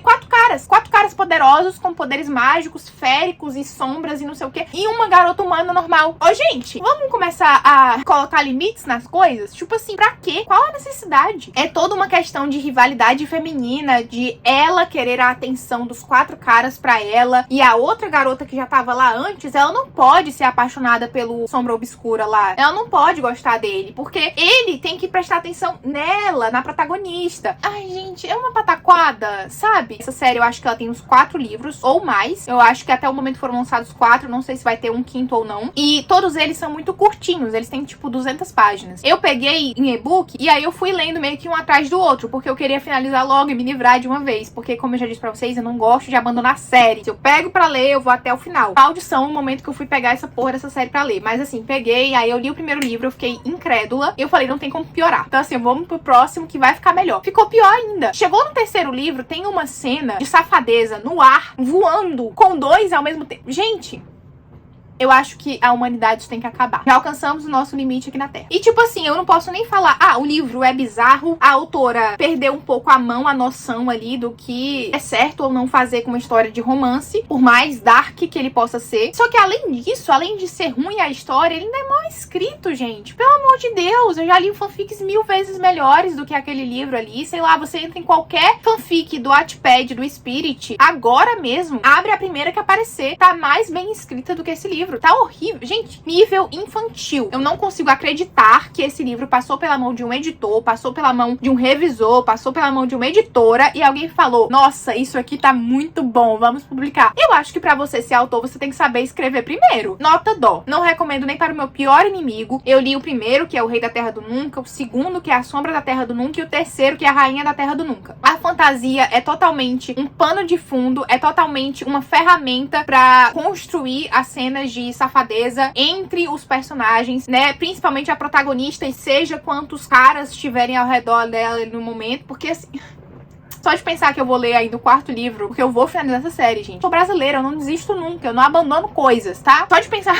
4 caras. 4 caras poderosos com poderes mágicos, féricos e sombras e não sei o que. E uma garota humana normal. Ô, gente, vamos começar a colocar limites nas coisas? Tipo assim, pra quê? Qual a necessidade? É toda uma questão de rivalidade feminina, de ela querer a atenção dos 4 caras pra ela, e a outra garota que já tava lá antes, ela não pode ser apaixonada pelo Sombra Obscura lá. Ela não pode gostar dele, porque ele tem que prestar atenção nela, na protagonista. Ai, gente, é uma pataquada, sabe? Essa série, eu acho que ela tem uns 4 livros, ou mais. Eu acho que até o momento foram lançados 4, não sei se vai ter um quinto ou não. E todos eles são muito curtinhos, eles têm, tipo, 200 páginas. Eu peguei em e-book, e aí eu fui lendo meio que um atrás do outro, porque eu queria finalizar logo e me livrar de uma vez. Porque, como eu já disse pra vocês, eu não gosto de abandonar série. Se eu pego pra ler, eu vou até o final. Maldição, no momento que eu fui pegar essa porra dessa série pra ler. Mas assim, peguei, aí eu li o primeiro livro, eu fiquei incrédula. E eu falei, não tem como piorar. Então assim, vamos pro próximo que vai ficar melhor. Ficou pior ainda. Chegou no terceiro livro, tem uma cena de safadeza no ar, voando, com 2 ao mesmo tempo. Gente... eu acho que a humanidade tem que acabar. Já alcançamos o nosso limite aqui na Terra. E tipo assim, eu não posso nem falar, o livro é bizarro, a autora perdeu um pouco a mão, a noção ali do que é certo ou não fazer com uma história de romance, por mais dark que ele possa ser. Só que além disso, além de ser ruim a história, ele ainda é mal escrito, gente. Pelo amor de Deus, eu já li fanfics 1000 vezes melhores do que aquele livro ali. Sei lá, você entra em qualquer fanfic do Wattpad, do Spirit, agora mesmo, abre a primeira que aparecer. Tá mais bem escrita do que esse livro. Tá horrível. Gente, nível infantil. Eu não consigo acreditar que esse livro passou pela mão de um editor, passou pela mão de um revisor, passou pela mão de uma editora e alguém falou, nossa, isso aqui tá muito bom, vamos publicar. Eu acho que pra você ser autor, você tem que saber escrever primeiro. Nota dó. Não recomendo nem para o meu pior inimigo. Eu li o primeiro, que é o Rei da Terra do Nunca, o segundo, que é a Sombra da Terra do Nunca, e o terceiro, que é a Rainha da Terra do Nunca. A fantasia é totalmente um pano de fundo, é totalmente uma ferramenta pra construir as cenas de safadeza entre os personagens, né? Principalmente a protagonista, e seja quantos caras estiverem ao redor dela no momento, porque assim... só de pensar que eu vou ler ainda o 4º livro, porque eu vou finalizar essa série, gente. Eu sou brasileira, eu não desisto nunca, eu não abandono coisas, tá? Só de pensar...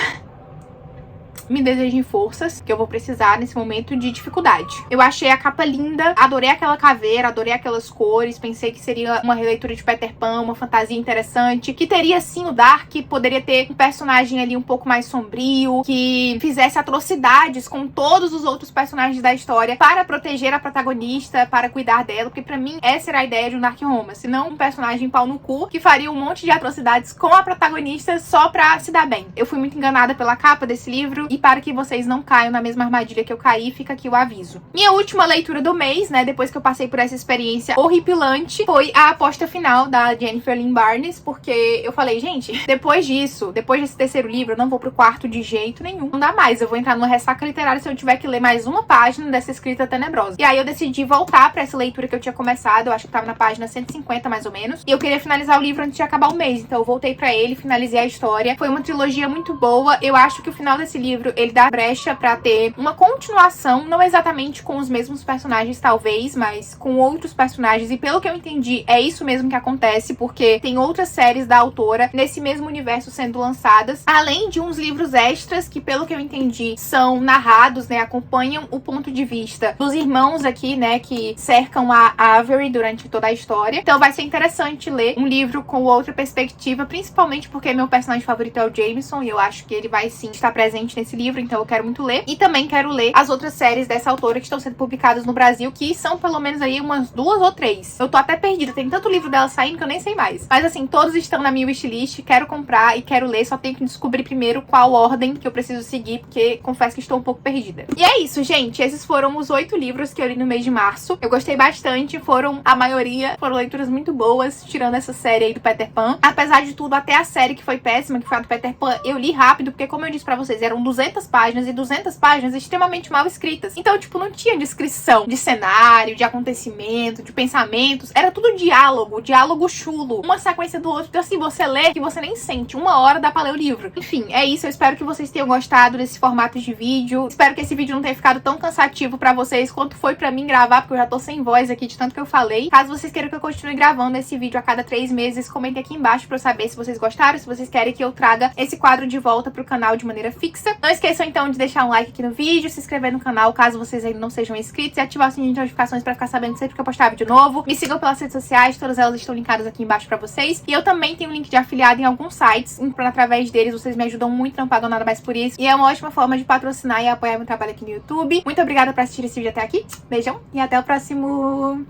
me desejem forças, que eu vou precisar nesse momento de dificuldade. Eu achei a capa linda, adorei aquela caveira, adorei aquelas cores, pensei que seria uma releitura de Peter Pan, uma fantasia interessante, que teria sim o Dark, poderia ter um personagem ali um pouco mais sombrio, que fizesse atrocidades com todos os outros personagens da história para proteger a protagonista, para cuidar dela, porque pra mim essa era a ideia de um Dark Romance, não um personagem pau no cu que faria um monte de atrocidades com a protagonista só pra se dar bem. Eu fui muito enganada pela capa desse livro e para que vocês não caiam na mesma armadilha que eu caí, fica aqui o aviso. Minha última leitura do mês, né, depois que eu passei por essa experiência horripilante, foi A Aposta Final, da Jennifer Lynn Barnes, porque eu falei, gente, depois disso, depois desse terceiro livro, eu não vou pro quarto de jeito nenhum. Não dá mais, eu vou entrar numa ressaca literária se eu tiver que ler mais uma página dessa escrita tenebrosa. E aí eu decidi voltar pra essa leitura que eu tinha começado, eu acho que tava na página 150 mais ou menos, e eu queria finalizar o livro antes de acabar o mês, então eu voltei pra ele, finalizei a história. Foi uma trilogia muito boa, eu acho que o final desse livro, ele dá brecha pra ter uma continuação, não exatamente com os mesmos personagens talvez, mas com outros personagens, e pelo que eu entendi, é isso mesmo que acontece, porque tem outras séries da autora nesse mesmo universo sendo lançadas, além de uns livros extras que, pelo que eu entendi, são narrados, né, acompanham o ponto de vista dos irmãos aqui, né, que cercam a Avery durante toda a história. Então vai ser interessante ler um livro com outra perspectiva, principalmente porque meu personagem favorito é o Jameson, e eu acho que ele vai sim estar presente nesse livro, então eu quero muito ler. E também quero ler as outras séries dessa autora que estão sendo publicadas no Brasil, que são pelo menos aí umas 2 ou 3. Eu tô até perdida, tem tanto livro dela saindo que eu nem sei mais. Mas assim, todos estão na minha wishlist, quero comprar e quero ler, só tenho que descobrir primeiro qual ordem que eu preciso seguir, porque confesso que estou um pouco perdida. E é isso, gente, esses foram os 8 livros que eu li no mês de março. Eu gostei bastante, a maioria foram leituras muito boas, tirando essa série aí do Peter Pan. Apesar de tudo, até a série que foi péssima, que foi a do Peter Pan, eu li rápido, porque como eu disse pra vocês, eram 200 páginas, e 200 páginas extremamente mal escritas. Então, tipo, não tinha descrição de cenário, de acontecimento, de pensamentos, era tudo diálogo chulo, uma sequência do outro. Então assim, você lê que você nem sente, 1 hora dá pra ler o livro. Enfim, é isso, eu espero que vocês tenham gostado desse formato de vídeo, espero que esse vídeo não tenha ficado tão cansativo pra vocês quanto foi pra mim gravar, porque eu já tô sem voz aqui de tanto que eu falei. Caso vocês queiram que eu continue gravando esse vídeo a cada 3 meses, comentem aqui embaixo pra eu saber se vocês gostaram, se vocês querem que eu traga esse quadro de volta pro canal de maneira fixa. Não esqueçam então de deixar um like aqui no vídeo, se inscrever no canal caso vocês ainda não sejam inscritos, e ativar o sininho de notificações pra ficar sabendo sempre que eu postar vídeo novo. Me sigam pelas redes sociais, todas elas estão linkadas aqui embaixo pra vocês. E eu também tenho um link de afiliado em alguns sites, então através deles vocês me ajudam muito, não pagam nada mais por isso. E é uma ótima forma de patrocinar e apoiar meu trabalho aqui no YouTube. Muito obrigada por assistir esse vídeo até aqui. Beijão e até o próximo!